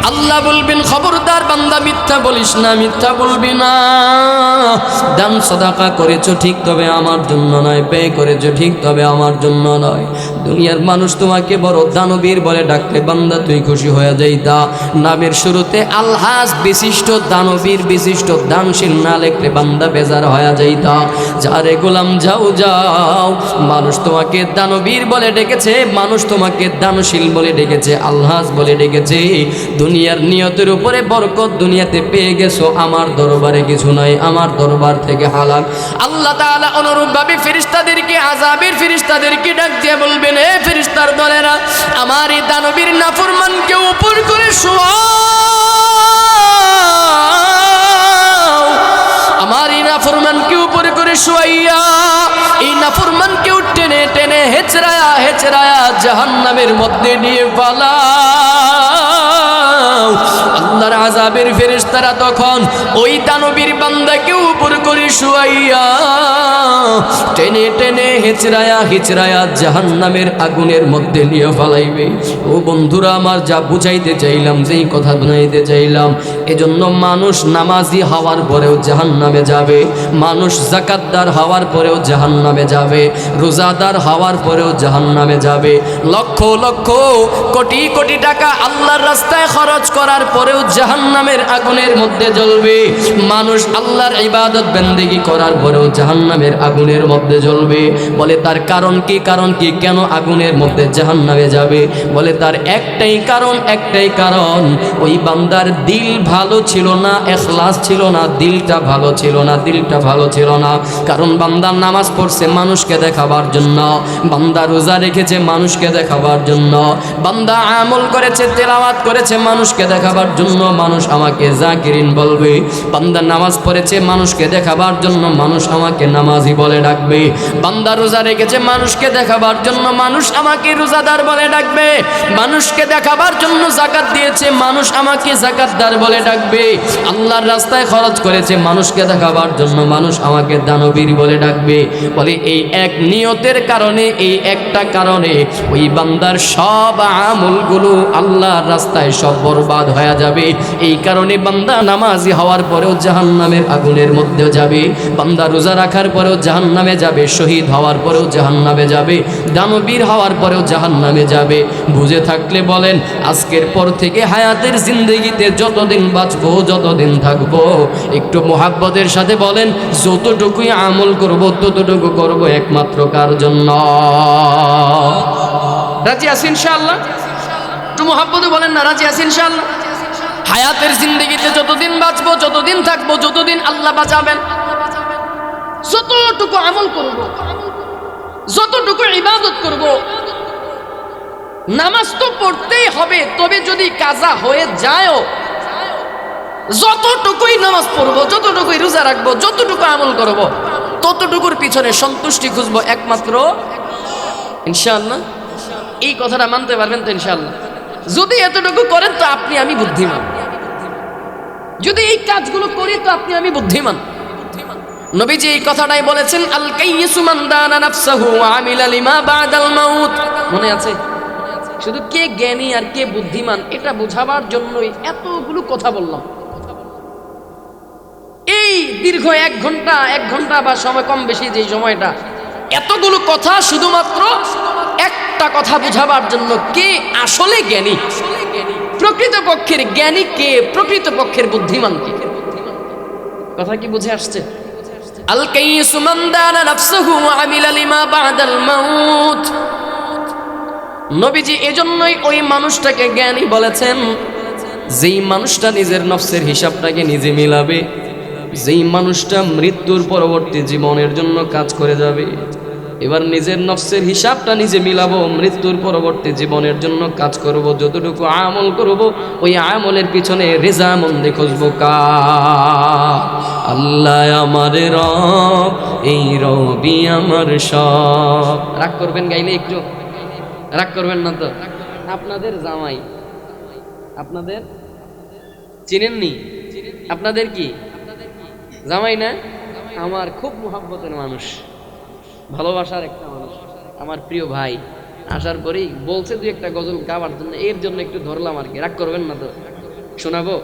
আল্লাহ বলবেন, খবরদার বান্দা মিথ্যা বলিস না, মিথ্যা বলবি না, দান সাদাকা করেছো ঠিক, তবে আমার জন্য নয়, ব্যয় করেছো ঠিক, তবে আমার জন্য নয়। দুনিয়ার মানুষ তোমাকে বড় দানবীর বলে ডাকলে বান্দা তুই খুশি হয়ে যাইতা, নামের শুরুতে আলহাজ বিশিষ্ট দানবীর বিশিষ্ট দানশীল না লিখলে বান্দা বেজার হয়ে যাইতা। যারে গোলাম যাও যাও, মানুষ তোমাকে দানবীর বলে ডেকেছে, মানুষ তোমাকে দানশীল বলে ডেকেছে, আলহাজ বলে ডেকেছে, দুনিয়ার নিয়তের উপরে বরকত দুনিয়াতে পেয়ে গেছো, আমার দরবারে কিছু নয়, আমার দরবার থেকে হালাল। আল্লাহ তাআলা অনুরূপভাবে ফেরেশতাদেরকে, আযাবের ফেরেশতাদেরকে ডাক দিয়ে বলবেন, এ ফেরেশতার দলেরা, আমার এই দানবীর নাফরমানকে উপর করে শোয়াও, আমার এই নাফরমানকে উপর করে শোয়াইয়া এই নাফরমানকে টেনে টেনে হেচড়ায়া হেচড়ায়া জাহান্নামের মধ্যে নিয়ে পালাও। আল্লাহর আযাবের ফেরেশতারা তখন ওই দানবীর বান্দাকে উপর করে শুয়াইয়া টেনে টেনে হেচড়ায়া হেচড়ায়া জাহান্নামের আগুনের মধ্যে নিয়ে ফেলাইবে। ও বন্ধুরা আমার, যা বুঝাইতে চাইলাম, যেই কথা বুঝাইতে চাইলাম, এজন্য মানুষ নামাজি হওয়ার পরেও জাহান্নামে যাবে, মানুষ যাকাতদার হওয়ার পরেও জাহান্নামে যাবে, রোজাদার হওয়ার পরেও জাহান্নামে যাবে, লক্ষ লক্ষ কোটি কোটি টাকা আল্লাহর রাস্তায় খরচ করার পরেও জাহান্নামের আগুনের মধ্যে জ্বলবে, মানুষ আল্লাহর ইবাদত বন্দেগী করার পরেও জাহান্নামের আগুনের মধ্যে জ্বলবে। বলে তার কারণ কি? কারণ কি? কেন আগুনের মধ্যে জাহান্নামে যাবে? বলে তার একটাই কারণ, একটাই কারণ, ওই বান্দার দিল ভালো ছিল না, ইখলাস ছিল না, দিলটা ভালো ছিল না, দিলটা ভালো ছিল না। কারণ বান্দা নামাজ পড়ছে মানুষকে দেখাবার জন্য, বান্দা রোজা রেখেছে মানুষকে দেখাবার জন্য, বান্দা আমল করেছে, তেলাওয়াত করেছে মানুষকে দেখাবার জন্য, মানুষ আমাকে জাকিরিন বলবে। বান্দা নামাজ পড়েছে মানুষকে দেখাবার জন্য, মানুষ আমাকে নামাজি বলে ডাকবে। বান্দা রোজা রেখেছে মানুষকে দেখাবার জন্য, মানুষ আমাকে রোজাদার বলে ডাকবে। মানুষকে দেখাবার জন্য যাকাত দিয়েছে, মানুষ আমাকে যাকাতদার বলে ডাকবে। আল্লাহর রাস্তায় খরচ করেছে মানুষকে দেখাবার জন্য, মানুষ আমাকে দানবীর বলে ডাকবে। বলে এই এক নিয়তের কারণে, এই একটা কারণে ওই বান্দার সব আমলগুলো আল্লাহর রাস্তায় সব বরবাদ হয়ে যাবে। এই কারণে বান্দা নামাজি হওয়ার পরেও জাহান্নামের আগুনের মধ্যে যাবে, বান্দা রোজা রাখার পরেও জাহান্নামে যাবে, শহীদ হওয়ার পরেও জাহান্নামে যাবে, দানবীর হওয়ার পরেও জাহান্নামে যাবে। বুঝে থাকলে বলেন, আজকের পর থেকে হায়াতের জিন্দেগিতে যতদিন বাঁচবো, যতদিন থাকবো, একটু মোহাব্বতের সাথে বলেন, যতটুকুই আমল করব ততটুকু করব একমাত্র কার জন্য? রাজি আছি ইনশাআল্লাহ? একটু মোহাব্বতে বলেন না, রাজি আছি ইনশাআল্লাহ? হায়াতের জিন্দেগিতে যতদিন বাঁচবো, যতদিন থাকবো, যতদিন আল্লাহ বাঁচাবেন, যতটুকু আমল করব, যতটুকু ইবাদত করব। নামাজ তো পড়তেই হবে, তবে যদি কাজা হয়ে যায়ও যতটুকুই নামাজ পড়বো, যতটুকুই রোজা রাখবো, যতটুকু আমল করব, ততটুকুর পিছনে সন্তুষ্টি খুঁজবো একমাত্র ইনশাআল্লাহ। এই কথাটা মানতে পারবেন তো ইনশাআল্লাহ? যদি এতটুকু করেন তো আপনি আমি বুদ্ধিমান, যদি এই কাজগুলো করি তো আপনি আমি বুদ্ধিমান। নবীজি এই কথাটাই বলেছেন, আল কাইয়িসু মান দানা নাফসাহু ওয়া আমিলা লিমা বাদাল মাউত। মনে আছে? শুধু কে জ্ঞানী আর কে বুদ্ধিমান এটা বোঝাবার জন্যই এতগুলো কথা বললাম। এই দীর্ঘ এক ঘন্টা বা সময় কম বেশি যে সময়টা, এতগুলো কথা শুধুমাত্র একটা কথা বোঝাবার জন্য, কে আসলে জ্ঞানী, প্রকৃতপক্ষের জ্ঞানী কে, প্রকৃতপক্ষের বুদ্ধিমান কে। কথা কি বুঝে আসছে? আল কাইয়িসু মান দানা নাফসাহু ওয়া আমিলা লিমা বাদাল মাউত। নবীজি এজন্যই ওই মানুষটাকে জ্ঞানী বলেছেন, যেই মানুষটা নিজের নফসের হিসাবটাকে নিজে মিলাবে, যেই মানুষটা মৃত্যুর পরবর্তী জীবনের জন্য কাজ করে যাবে। এবার নিজের নফসের হিসাবটা নিজে মিলাবো, মৃত্যুর পরবর্তী জীবনের জন্য কাজ করব, যতটুকু আমল করব ওই আমলের পিছনে রেজামন্দি খুঁজবো কার? আল্লাহ আমার রব, এই রবি আমার সব। রাগ করবেন গাইলে একটু? রাগ করবেন না তো? আপনাদের জামাই, আপনাদের চিনেননি? আপনাদের কি জামাই না? আমার খুব মুহাব্বতের মানুষ, ভালোবাসার একটা মানুষ, আমার প্রিয় ভাই। আসার পরেই বলছে দুই একটা গজল গাওয়ার জন্য, এর জন্য একটু ধরলাম আর কি। রাগ করবেন না তো? শোনাবো?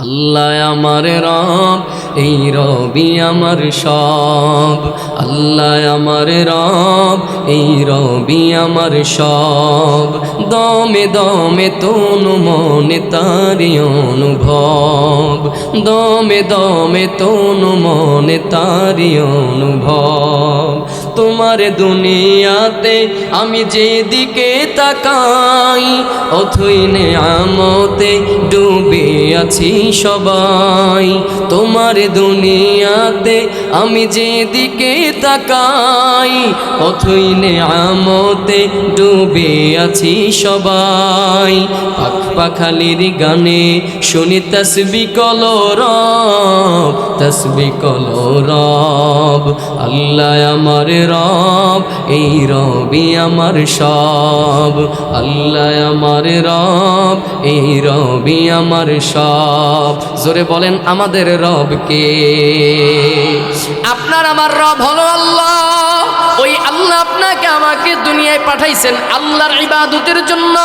আল্লাহ আমার রব, এই রবি আমার সব। আল্লাহ আমার রব, এই রবি আমার সব। দমে দমে তনু মনে তারি অনুভব, দমে দমে তনু মনে তারি অনুভব। তোমার দুনিয়াতে আমি যেদিকে তাকাই, অথই নেয়ামতে ডুবে আছি সবাই। তোমার দুনিয়াতে আমি যেদিকে তাকাই, অথই নেয়ামতে ডুবে আছি সবাই। পাখ পাখালির গানে শুনি তসবিহ কলরব, তসবিহ কলরব। আল্লাহ আমার রব, এই রবি আমার সব। আল্লাহ আমার রব, এই রবি আমার সব। জোরে বলেন আমাদের রব কে? আপনার আমার রব হলো আল্লাহ। ওই আল্লাহ আপনাকে আমাকে দুনিয়ায় পাঠাইছেন আল্লাহর ইবাদতের জন্য।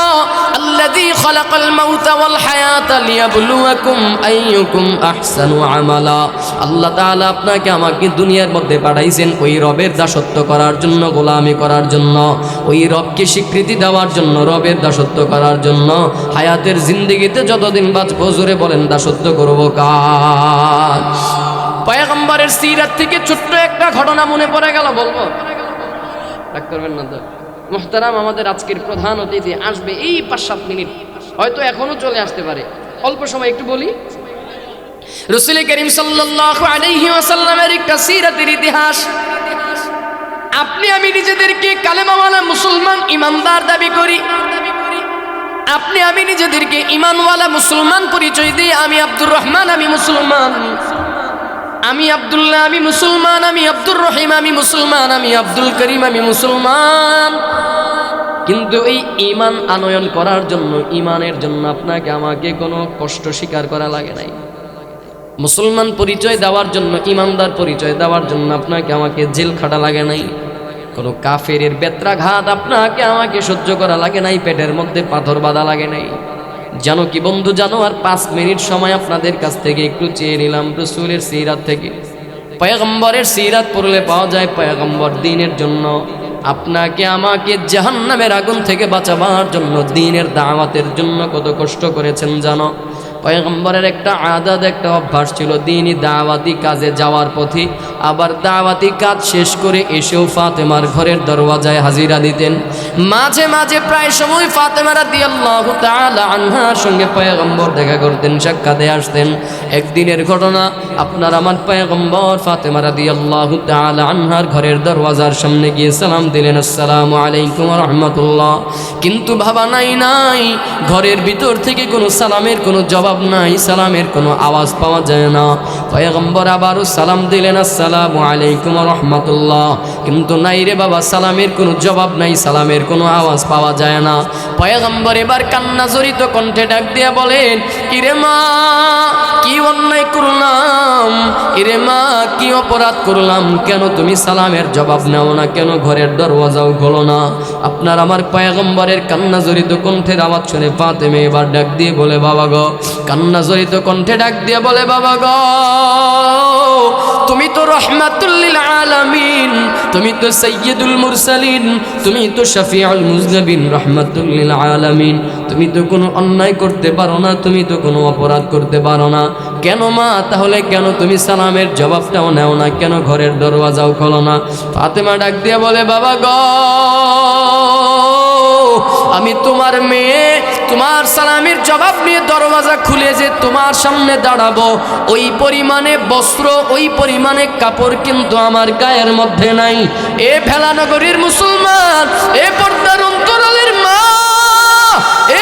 আল্লাযী খালাকাল মাউতা ওয়াল হায়াতা লিয়াবলুয়াকুম আইয়ুকুম আহসানু আমালা। আল্লাহ তাআলা আপনাকে আমাকে দুনিয়ার মধ্যে পাঠাইছেন ওই রবের দাসত্ব করার জন্য, গোলামি করার জন্য, ওই রবকে স্বীকৃতি দেওয়ার জন্য, রবের দাসত্ব করার জন্য। হায়াতের জিন্দেগিতে যতদিন বাঁচবো জোরে বলেন দাসত্ব করব কার? পয়গম্বরের সিরাত থেকে ছোট্ট একটা ঘটনা মনে পড়ে গেল, বলবো? রাগ করবেন না তো? মুহতারাম, আমাদের আজকের প্রধান অতিথি আসবে এই 5-7 মিনিট, হয়তো এখনো চলে আসতে পারে। অল্প সময় একটু বলি, রাসূল করিম সাল্লাল্লাহু আলাইহি ওয়াসাল্লামের একটা সিরাতের ইতিহাস। আপনি আমি নিজেদেরকে কালেমাওয়ালা মুসলমান, ইমানদার দাবি করি। আপনি আমি নিজেদেরকে ইমানওয়ালা মুসলমান পরিচয় দিই। আমি আব্দুর রহমান, আমি মুসলমান। আমি আব্দুল্লাহ, আমি মুসলমান। আমি আব্দুর রহিম, আমি মুসলমান। আমি আব্দুল করিম, আমি মুসলমান। কিন্তু এই ঈমান আনয়ন করার জন্য, ঈমানের জন্য আপনাকে আমাকে কোনো কষ্ট স্বীকার করা লাগে নাই। মুসলমান পরিচয় দেওয়ার জন্য, ঈমানদার পরিচয় দেওয়ার জন্য আপনাকে আমাকে জেল খাটা লাগে নাই। কোনো কাফেরের বেত্রাঘাত আপনাকে আমাকে সহ্য করা লাগে নাই। পেটের মধ্যে পাথর বাঁধা লাগে নাই। জানো কি বন্ধু, জানো? আর 5 মিনিট সময় আপনাদের কাছ থেকে একটু চেয়ে নিলাম রাসূলের সিরাত থেকে। পয়গম্বরের সিরাত পড়লে পাওয়া যায় পয়গম্বর দ্বীনের জন্য, আপনাকে আমাকে জাহান্নামের আগুন থেকে বাঁচাবার জন্য, দ্বীনের দাওয়াতের জন্য কত কষ্ট করেছেন জানো? পয়গম্বরের একটা আদত, একটা অভ্যাস ছিল, দ্বীনি দাওয়াতি কাজে যাওয়ার পথে আবার দাওয়াতি কাজ শেষ করে এসেও ফাতেমার ঘরের দরওয়াজায় হাজিরা দিতেন। মাঝে মাঝে প্রায় সময় ফাতেমা রাদিয়াল্লাহু তাআলা আনহার সঙ্গে পয়গম্বর দেখা করতেন, সাক্ষাতে আসতেন। একদিনের ঘটনা, আপনার আমার পয়গম্বর ফাতেমা রাদিয়াল্লাহু তাআলা আনহার ঘরের দরওয়াজার সামনে গিয়ে সালাম দিলেন, আসসালামু আলাইকুম ওয়া রাহমাতুল্লাহ। কিন্তু ভাবা নাই ঘরের ভিতর থেকে কোনো সালামের কোনো জবাব জবাব নাই, সালামের কোনো আওয়াজ পাওয়া যায় না। পয়গম্বর আবারও সালাম দিলেন, আসসালামু আলাইকুম ওয়া রাহমাতুল্লাহ, কিন্তু নাই রে বাবা, সালামের কোনো জবাব নাই, সালামের কোনো আওয়াজ পাওয়া যায় না। পয়গম্বর এবার কান্না জড়িত কণ্ঠে ডাক দিয়া বলেন, ইরে মা কি অন্যায় করলাম, ইরে মা কি অপরাধ করলাম, কেন তুমি সালামের জবাব নাও না, কেন ঘরের দরওয়াজাও খোলো না? আপনার আমার পয়গম্বরের কান্না জড়িত কণ্ঠের আওয়াজ শুনে ফাতেমা এবার ডাক দিয়ে বলে, বাবা গো, কান্না জড়িত কণ্ঠে ডাক দিয়ে বলে, বাবা গো, তুমি তো রহমাতুল লিল আলামিন, তুমি তো সাইয়্যিদুল মুরসালিন, তুমি তো শাফিউল মুজনিবিন, রহমাতুল লিল আলামিন, তুমি তো কোনো অন্যায় করতে পারো না, তুমি তো কোনো অপরাধ করতে পারো না, কেন মা তাহলে কেন তুমি সালামের জবাবটাও নাও না, কেন ঘরের দরওয়াজাও খোলো না? ফাতেমা ডাক দিয়ে বলে, বাবা গো, আমি তোমার মেয়ে, তোমার সালামের জবাব নিয়ে দরওয়াজা খুলে যে তোমার সামনে দাঁড়াবো, ওই পরিমাণে বস্ত্র, ওই পরিমাণে কাপড় কিন্তু আমার গায়ের মধ্যে নাই। এ ভেলানগরীর মুসলমান, এ পর্দার অন্তরালের মা,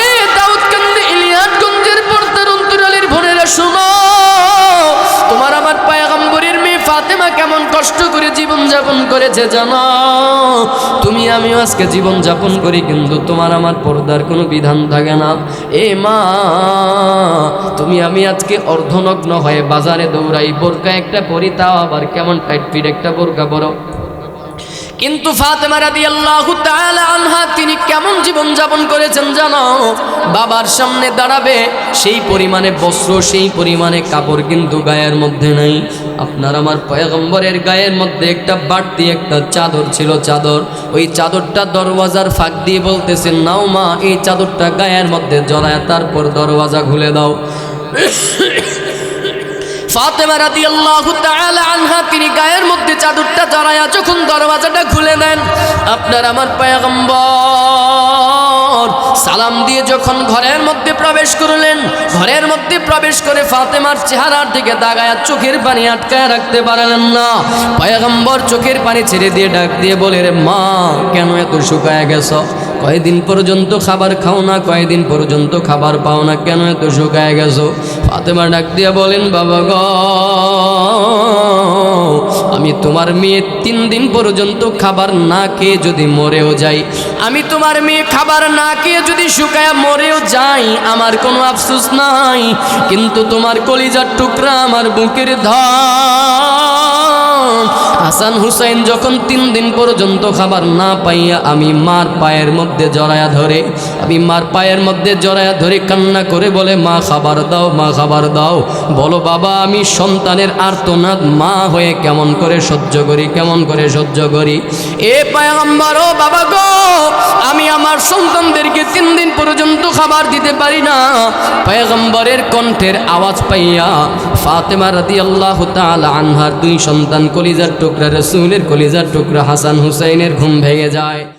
এ দাউদকান্দি ইলিয়াটগঞ্জের পর্দার অন্তরালের বোনেরা শোনো, তোমার আমার পয়গম্বরের মেয়ে ফাতেমা কেমন কষ্ট করে জীবন যাপন করেছে জানো? তুমি আমিও আজকে জীবন যাপন করি, কিন্তু তোমার আমার পর্দার কোনো বিধান থাকে না। এ মা, তুমি আমি আজকে অর্ধনগ্ন হয়ে বাজারে দৌড়াই, বোরকা একটা পরি, তাও আবার কেমন টাইট ফিট একটা বোরকা পরো। কিন্তু ফাতেমা রাদিয়াল্লাহু তাআলা আনহা তিনি কেমন জীবন যাপন করেছেন জানো? বাবার সামনে দাঁড়াবে, সেই পরিমাণে বস্ত্র, সেই পরিমাণে কাপড় কিন্তু গায়ের মধ্যে নাই। আপনার আমার পয়গম্বরের গায়ের মধ্যে একটা বাড়তি একটা চাদর ছিল, চাদর, ওই চাদরটা দরওয়াজার ফাঁক দিয়ে বলতেছেন, নাও মা, এই চাদরটা গায়ের মধ্যে জড়ায় তারপর দরওয়াজা খুলে দাও। ফাতেমা রাদিয়াল্লাহু তাআলা আনহা তিনি গায়ের মধ্যে চাদরটা জড়ায়া যখন দরওয়াজাটা খুলে দেন, আপনার আমার পয়গম্বর সালাম দিয়ে যখন ঘরের মধ্যে প্রবেশ করলেন, ঘরের মধ্যে প্রবেশ করে ফাতেমার চেহারার দিকে তাকায়া চোখের পানি আটকায় রাখতে পারলেন না। পয়গম্বর চোখের পানি ছেড়ে দিয়ে ডাক দিয়ে বলে, রে মা, কেন এত শুকায় গেছো? কয়দিন পর্যন্ত খাবার খাও না, কয়দিন পর্যন্ত খাবার পাও না, কেন এত শুকায় গেছো? ফাতেমা ডাক দিয়ে বলেন, বাবা গো, আমি তোমার মেয়ে 3 দিন পর্যন্ত খাবার না খেয়ে যদি মরেও যাই, আমি তোমার মেয়ে খাবার না খেয়ে যদি শুকায় মরেও যাই, আমার কোনো আফসোস নাই, কিন্তু তোমার কলিজার টুকরা, আমার বুকের ধন হাসান হুসাইন যখন 3 দিন পর্যন্ত খাবার না পাইয়া আমি মার পায়ের মধ্যে জড়ায়া ধরে, আমি মার পায়ের মধ্যে জড়ায়া ধরে কান্না করে বলে, মা খাবার দাও, মা খাবার দাও। বলো বাবা, আমি সন্তানের আর্তনাদ মা হয়ে কেমন করে সহ্য করি, কেমন করে সহ্য করি? এ পয়গম্বর, ও বাবা গো, আমি আমার সন্তানদেরকে 3 দিন পর্যন্ত খাবার দিতে পারি না। পয়গম্বরের কণ্ঠের আওয়াজ পাইয়া ফাতেমা রাদিয়াল্লাহু তাআলা আনহার 2 সন্তান, কলিজার টুকরা রাসূলের কলিজার টুকরা হাসান হুসাইনের ঘুম ভেঙে যায়।